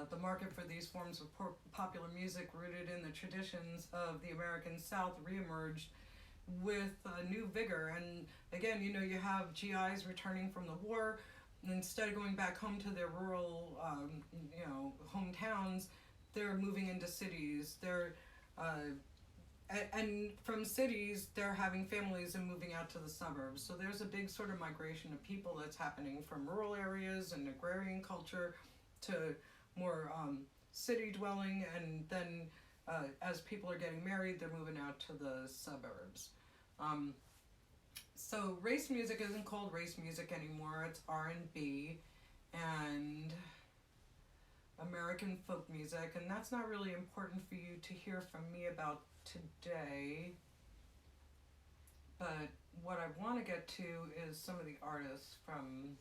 the market for these forms of popular music rooted in the traditions of the American South reemerged with new vigor. And again, you know, you have GIs returning from the war, and instead of going back home to their rural, hometowns, they're moving into cities. And from cities, they're having families and moving out to the suburbs. So there's a big sort of migration of people that's happening from rural areas and agrarian culture to more city dwelling. And then as people are getting married, they're moving out to the suburbs. So race music isn't called race music anymore. It's R&B and American folk music. And that's not really important for you to hear from me about today, but what I want to get to is some of the artists from.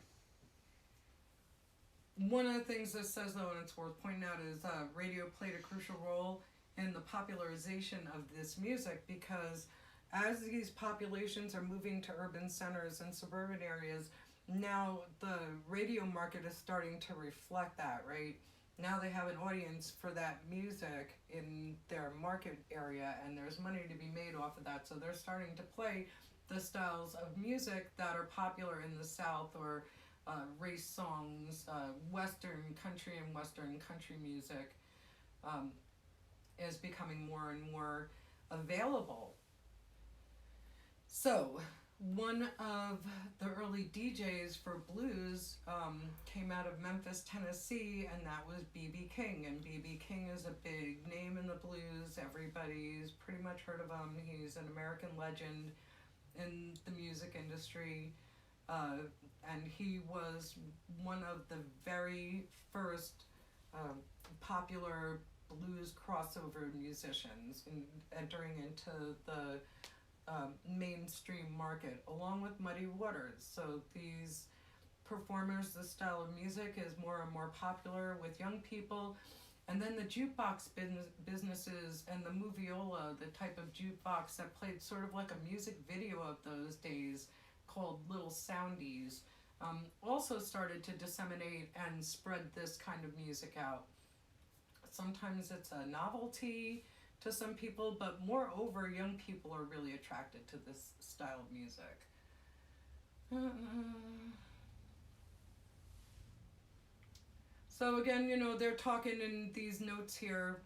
One of the things this says, though, and it's worth pointing out, is radio played a crucial role in the popularization of this music, because as these populations are moving to urban centers and suburban areas, now the radio market is starting to reflect that, right? Now they have an audience for that music in their market area, and there's money to be made off of that. So they're starting to play the styles of music that are popular in the South, or race songs, Western country and Western country music is becoming more and more available. So one of the early DJs for blues came out of Memphis, Tennessee, and that was B.B. King. And B.B. King is a big name in the blues. Everybody's pretty much heard of him. He's an American legend in the music industry. And he was one of the very first popular blues crossover musicians entering into the mainstream market, along with Muddy Waters. So these performers, this style of music is more and more popular with young people. And then the jukebox businesses and the moviola, the type of jukebox that played sort of like a music video of those days, called Little Soundies, also started to disseminate and spread this kind of music out. Sometimes it's a novelty to some people, but moreover, young people are really attracted to this style of music. So again, you know, they're talking in these notes here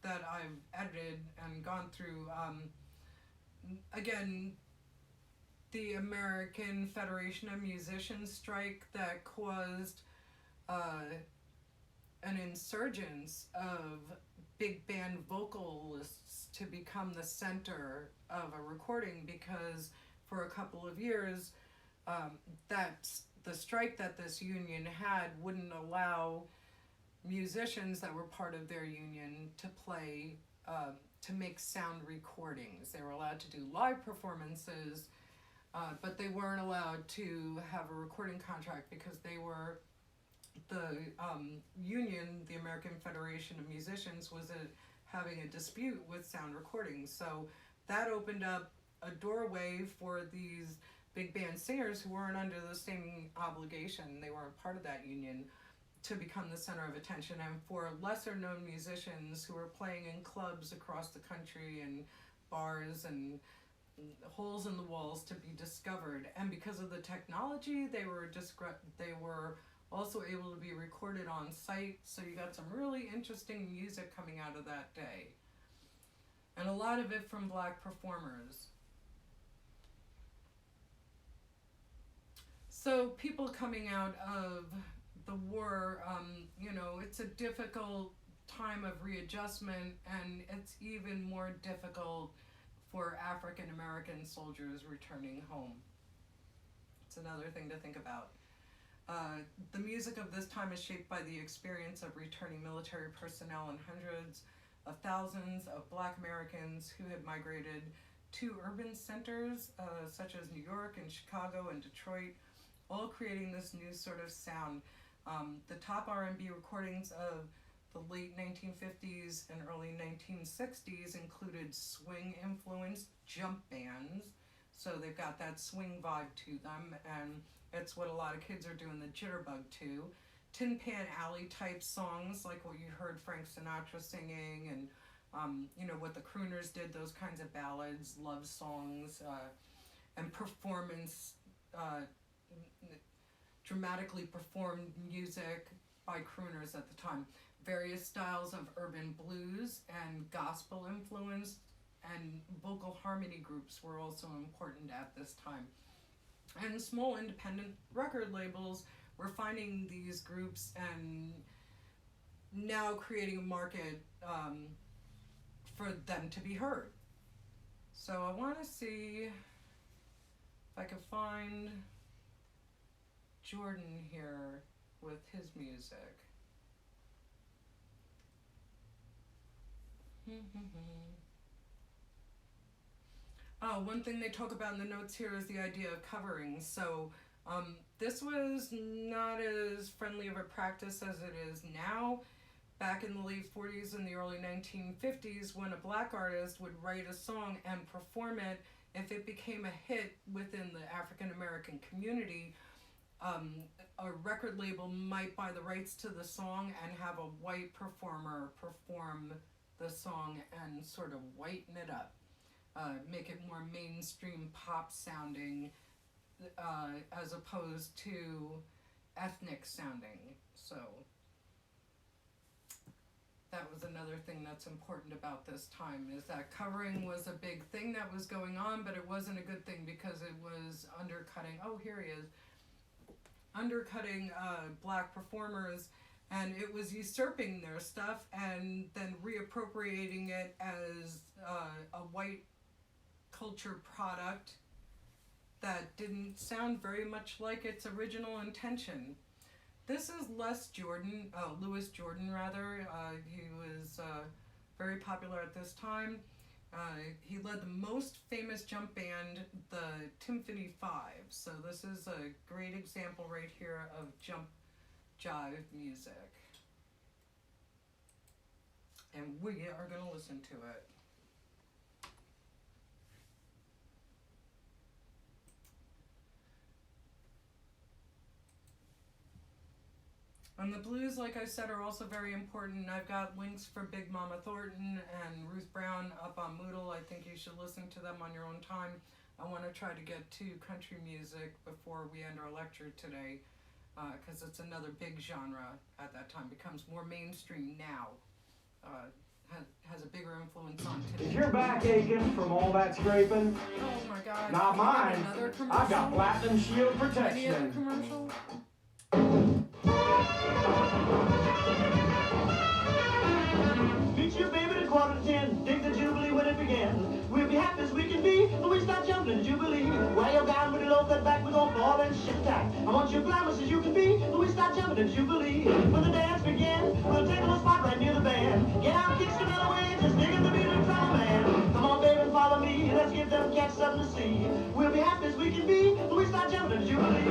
that I've edited and gone through. Again, the American Federation of Musicians strike that caused an insurgence of big band vocalists to become the center of a recording, because for a couple of years, the strike that this union had wouldn't allow musicians that were part of their union to play, to make sound recordings. They were allowed to do live performances, but they weren't allowed to have a recording contract, because they were, the union, the American Federation of Musicians, was having a dispute with sound recordings. So that opened up a doorway for these big band singers who weren't under the same obligation, they weren't part of that union, to become the center of attention, and for lesser known musicians who were playing in clubs across the country and bars and holes in the walls to be discovered. And because of the technology, they were also able to be recorded on site, so you got some really interesting music coming out of that day. And a lot of it from black performers. So people coming out of the war, you know, it's a difficult time of readjustment, and it's even more difficult for African American soldiers returning home. It's another thing to think about. The music of this time is shaped by the experience of returning military personnel and hundreds of thousands of black Americans who had migrated to urban centers such as New York and Chicago and Detroit, all creating this new sort of sound. The top R&B recordings of the late 1950s and early 1960s included swing-influenced jump bands, so they've got that swing vibe to them, and it's what a lot of kids are doing the jitterbug to. Tin Pan Alley type songs, like what you heard Frank Sinatra singing, and you know, what the crooners did, those kinds of ballads, love songs, and performance, dramatically performed music by crooners at the time. Various styles of urban blues and gospel influence and vocal harmony groups were also important at this time. And small independent record labels were finding these groups and now creating a market for them to be heard. So I want to see if I can find Jordan here with his music. One thing they talk about in the notes here is the idea of covering. So this was not as friendly of a practice as it is now. back in the late 40s and the early 1950s, when a black artist would write a song and perform it, if it became a hit within the African American community, a record label might buy the rights to the song and have a white performer perform the song and sort of whiten it up, make it more mainstream pop sounding, as opposed to ethnic sounding. So that was another thing that's important about this time, is that covering was a big thing that was going on, but it wasn't a good thing because it was undercutting, oh, here he is, undercutting black performers, and it was usurping their stuff and then reappropriating it as a white culture product that didn't sound very much like its original intention. This is Louis Jordan rather. He was very popular at this time. He led the most famous jump band, the Timpani Five. So this is a great example right here of jump jive music. And we are going to listen to it. And the blues, like I said, are also very important. I've got links for Big Mama Thornton and Ruth Brown up on Moodle. I think you should listen to them on your own time. I want to try to get to country music before we end our lecture today, because it's another big genre at that time. Becomes more mainstream now. Has a bigger influence on today. Is your back aching from all that scraping? Oh my God. Not mine. Another commercial? I've got Platinum Shield Any other protection. commercial? Meet your baby at 9:45, dig the Jubilee when it began. We'll be happy as we can be when we start jumping the Jubilee. While you're down with your low cut back, we're gonna fall and shit tight. I want you glamorous as you can be when we start jumping the Jubilee. When the dance begins, we'll take a little spot right near the band. Get out, kick some mellow way, just dig in the beat and drum man. Come on, baby, follow me. Let's give them cats something to see. We'll be happy as we can be when we start jumping the Jubilee.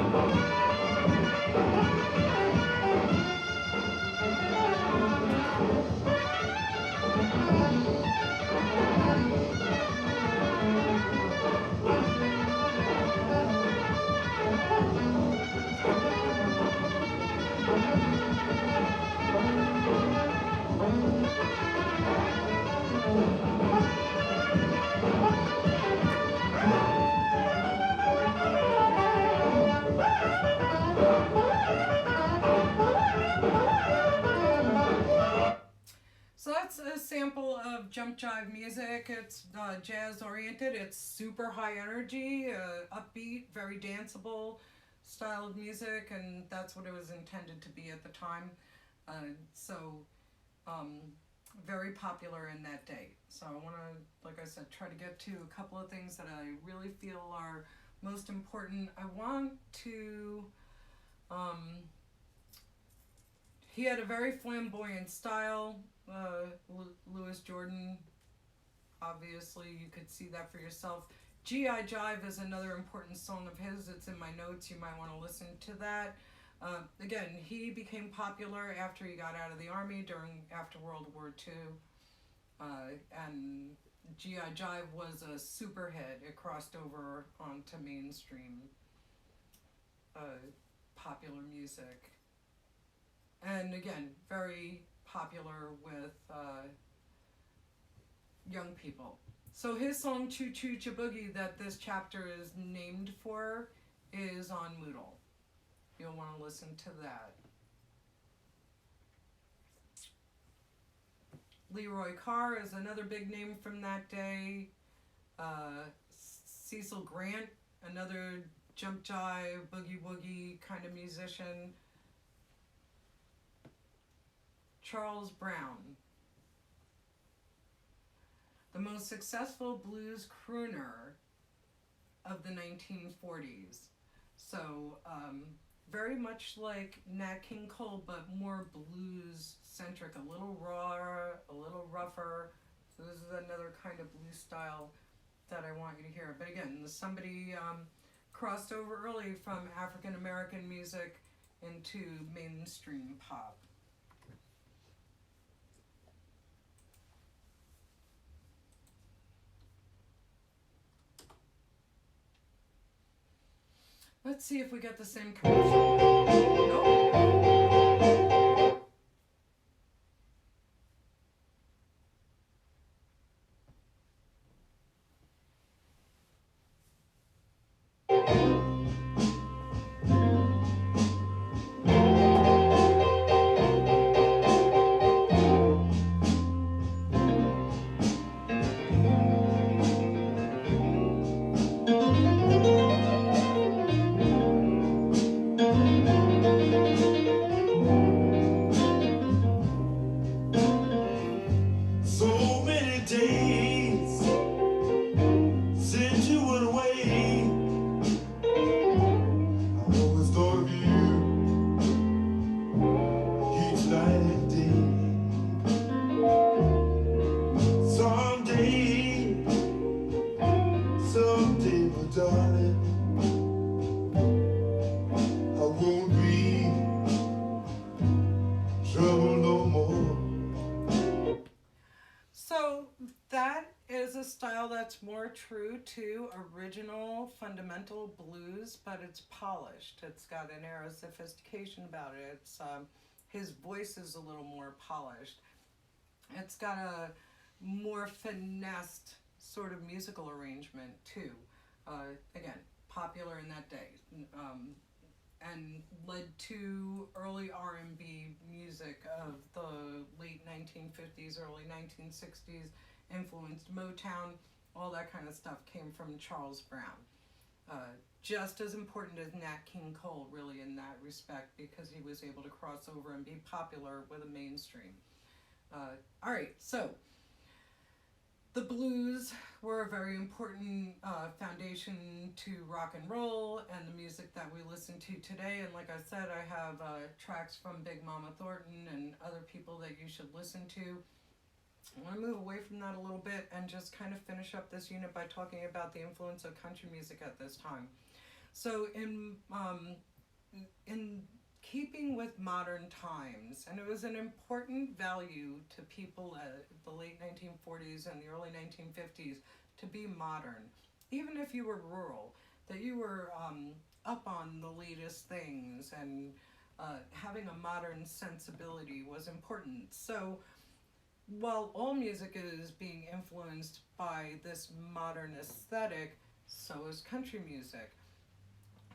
So that's a sample of jump jive music. It's jazz oriented. It's super high energy, upbeat, very danceable style of music, and that's what it was intended to be at the time. Very popular in that day. So I want to, like I said, try to get to a couple of things that I really feel are most important. I want to, he had a very flamboyant style, Louis Jordan. Obviously, you could see that for yourself. G.I. Jive is another important song of his. It's in my notes. You might want to listen to that. Again, he became popular after he got out of the army after World War II. And G.I. Jive was a super hit. It crossed over onto mainstream popular music. And again, very popular with young people. So his song Choo Choo Chaboogie that this chapter is named for is on Moodle. You'll want to listen to that. Leroy Carr is another big name from that day. Cecil Grant, another jump jive, boogie woogie kind of musician. Charles Brown, the most successful blues crooner of the 1940s. So, very much like Nat King Cole, but more blues-centric, a little rawer, a little rougher. So this is another kind of blues style that I want you to hear. But again, somebody crossed over early from African-American music into mainstream pop. Let's see if we get the same commercial. Nope. So many days since you went away. I always thought of you each night and day. Someday, my darling, I won't be trouble no more. So that is a style that's more true to original fundamental blues, but it's polished. It's got an air of sophistication about it. It's his voice is a little more polished. It's got a more finessed sort of musical arrangement too. Again, popular in that day, and led to early R&B music of the late 1950s, early 1960s, influenced Motown. All that kind of stuff came from Charles Brown. Just as important as Nat King Cole, really, in that respect, because he was able to cross over and be popular with a mainstream. All right, so the blues were a very important foundation to rock and roll and the music that we listen to today. And like I said, I have tracks from Big Mama Thornton and other people that you should listen to. I want to move away from that a little bit and just kind of finish up this unit by talking about the influence of country music at this time. So in keeping with modern times, and it was an important value to people at the late 1940s and the early 1950s to be modern, even if you were rural, that you were up on the latest things, and having a modern sensibility was important. So while all music is being influenced by this modern aesthetic, so is country music.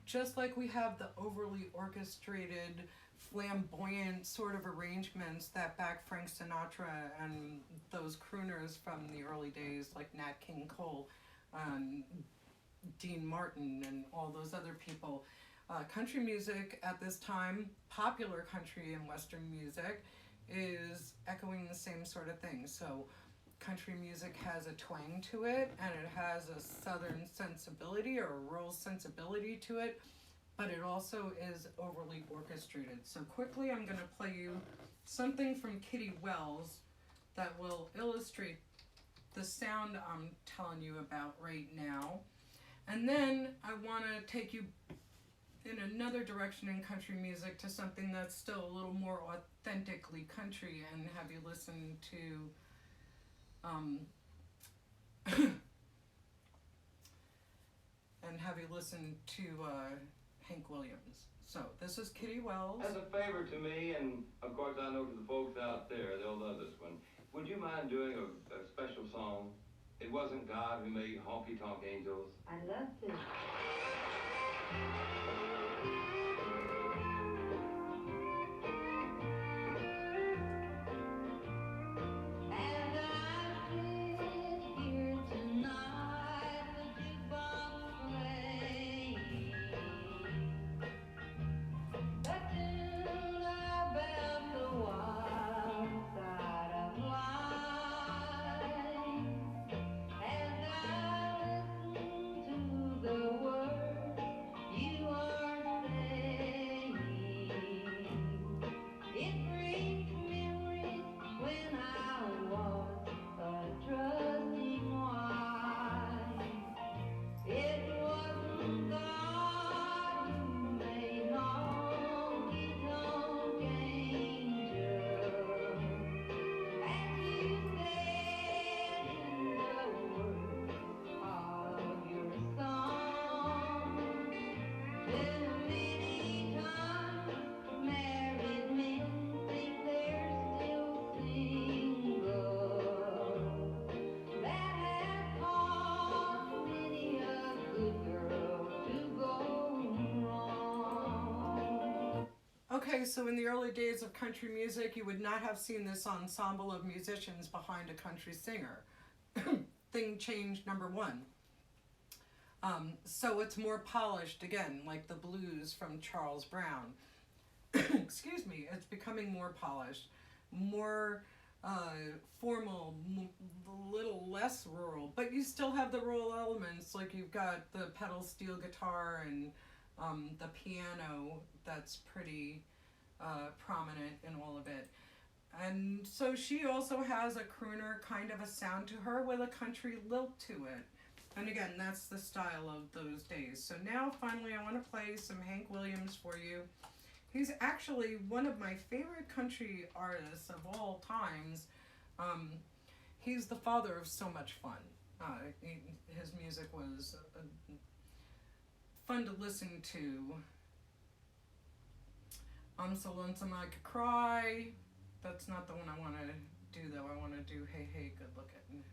Just like we have the overly orchestrated, flamboyant sort of arrangements that back Frank Sinatra and those crooners from the early days like Nat King Cole, Dean Martin, and all those other people. Country music at this time, popular country and Western music, is echoing the same sort of thing. So country music has a twang to it, and it has a southern sensibility or a rural sensibility to it, but it also is overly orchestrated. So quickly I'm going to play you something from Kitty Wells that will illustrate the sound I'm telling you about right now. And then I want to take you in another direction in country music to something that's still a little more authentically country, and have you listen to Hank Williams. So this is Kitty Wells. As a favor to me, and of course I know to the folks out there, they'll love this one. Would you mind doing a special song? It wasn't God who made honky tonk angels. I'd love to. The word you are Okay, so in the early days of country music, you would not have seen this ensemble of musicians behind a country singer. Thing changed, number one. So it's more polished, again, like the blues from Charles Brown. Excuse me, it's becoming more polished, more formal, a little less rural, but you still have the rural elements, like you've got the pedal steel guitar and the piano that's pretty prominent in all of it. And so she also has a crooner kind of a sound to her with a country lilt to it. And again, that's the style of those days. So now finally I want to play some Hank Williams for you. He's actually one of my favorite country artists of all times. He's the father of so much fun. His music was fun to listen to. I'm So Lonesome I Could Cry. That's not the one I want to do though. I want to do Hey Hey Good Lookin'.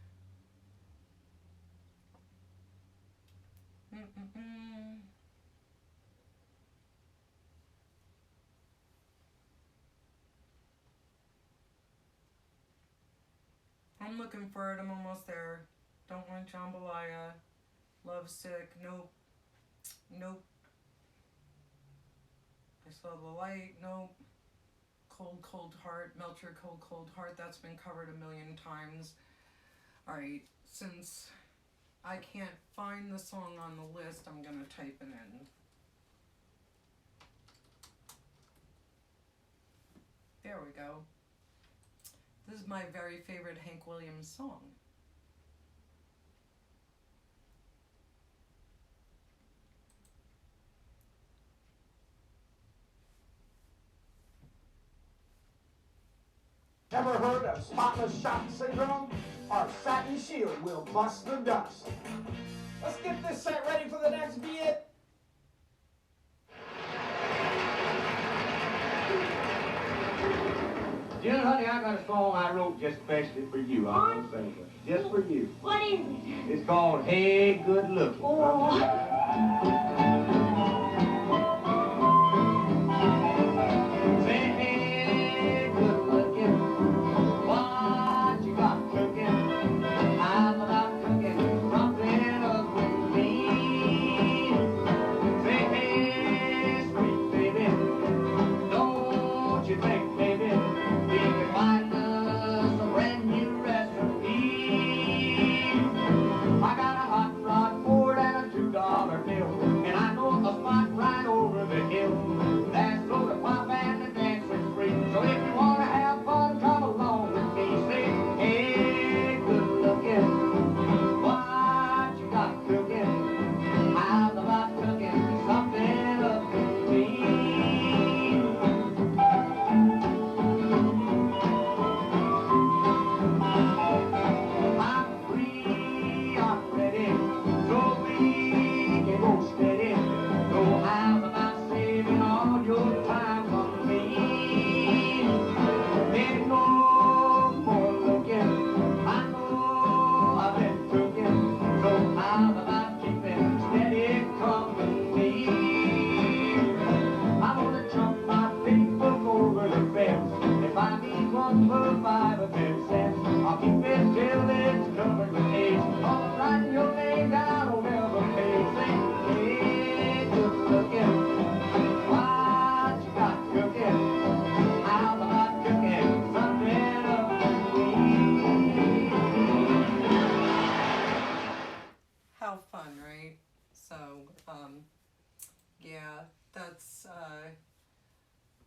I'm looking for it. I'm almost there. Don't Want Jambalaya. Love Sick. Nope. Nope. I Saw the Light. Nope. Cold Cold Heart. Melt Your Cold Cold Heart. That's been covered a million times. Alright, since I can't find the song on the list, I'm going to type it in. There we go. This is my very favorite Hank Williams song. Ever heard of spotless shock syndrome? Our satin shield will bust the dust. Let's get this set ready for the next beat. June, honey, I got a song I wrote just especially for you. I'm gonna sing it. Just for you. What is it? It's called Hey Good Looking.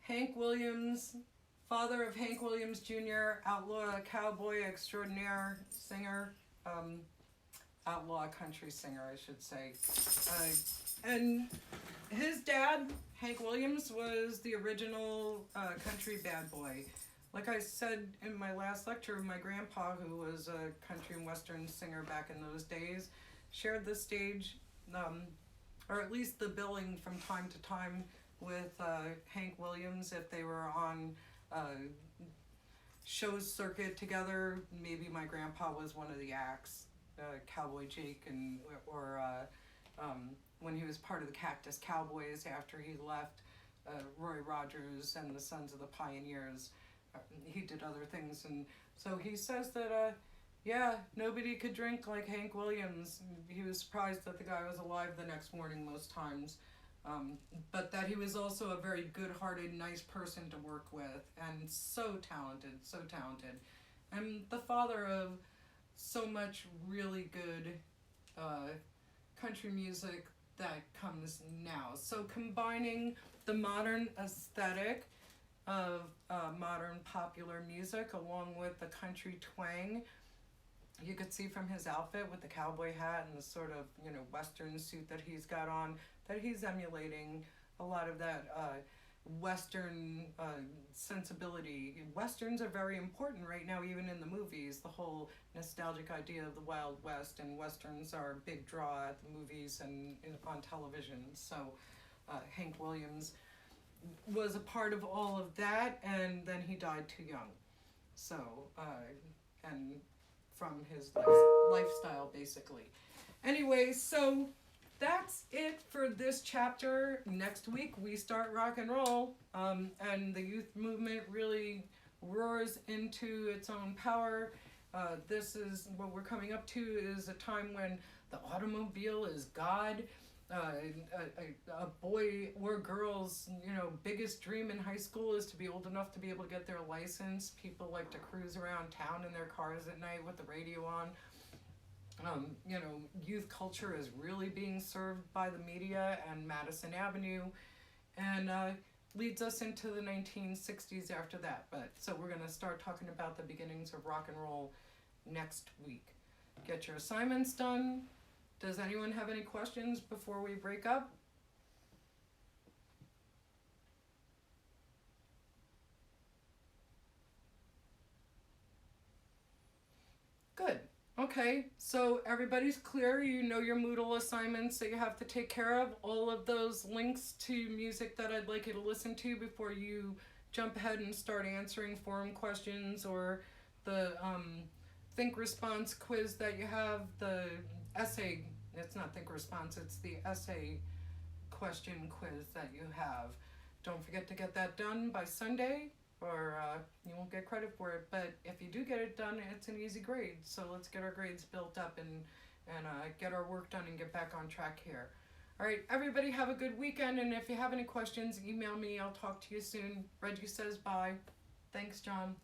Hank Williams, father of Hank Williams Jr., outlaw cowboy extraordinaire singer, outlaw country singer, I should say. And his dad, Hank Williams, was the original country bad boy. Like I said in my last lecture, my grandpa, who was a country and western singer back in those days, shared the stage, or at least the billing from time to time, with Hank Williams if they were on shows circuit together. Maybe my grandpa was one of the acts, Cowboy Jake, and or when he was part of the Cactus Cowboys after he left. Roy Rogers and the Sons of the Pioneers. He did other things, and so he says that yeah, nobody could drink like Hank Williams. He was surprised that the guy was alive the next morning most times, but that he was also a very good-hearted, nice person to work with, and so talented, and the father of so much really good country music that comes now. So combining the modern aesthetic of modern popular music along with the country twang, you could see from his outfit with the cowboy hat and the sort of, you know, Western suit that he's got on, that he's emulating a lot of that Western sensibility. Westerns are very important right now, even in the movies. The whole nostalgic idea of the Wild West, and Westerns are a big draw at the movies and on television. So Hank Williams was a part of all of that, and then he died too young. So, and from his lifestyle, basically. Anyway, so that's it for this chapter. Next week we start rock and roll, and the youth movement really roars into its own power. This is what we're coming up to, is a time when the automobile is God. A boy or girl's, you know, biggest dream in high school is to be old enough to be able to get their license. People like to cruise around town in their cars at night with the radio on. You know, youth culture is really being served by the media and Madison Avenue, and leads us into the 1960s after that. But so we're going to start talking about the beginnings of rock and roll next week. Get your assignments done. Does anyone have any questions before we break up? Good. Okay, so everybody's clear. You know your Moodle assignments that you have to take care of. All of those links to music that I'd like you to listen to before you jump ahead and start answering forum questions, or the think response quiz that you have, the essay, it's not think response, it's the essay question quiz that you have. Don't forget to get that done by Sunday, or you won't get credit for it. But if you do get it done, it's an easy grade. So let's get our grades built up and get our work done and get back on track here. All right, everybody have a good weekend, and if you have any questions, email me. I'll talk to you soon. Reggie says bye. Thanks, John.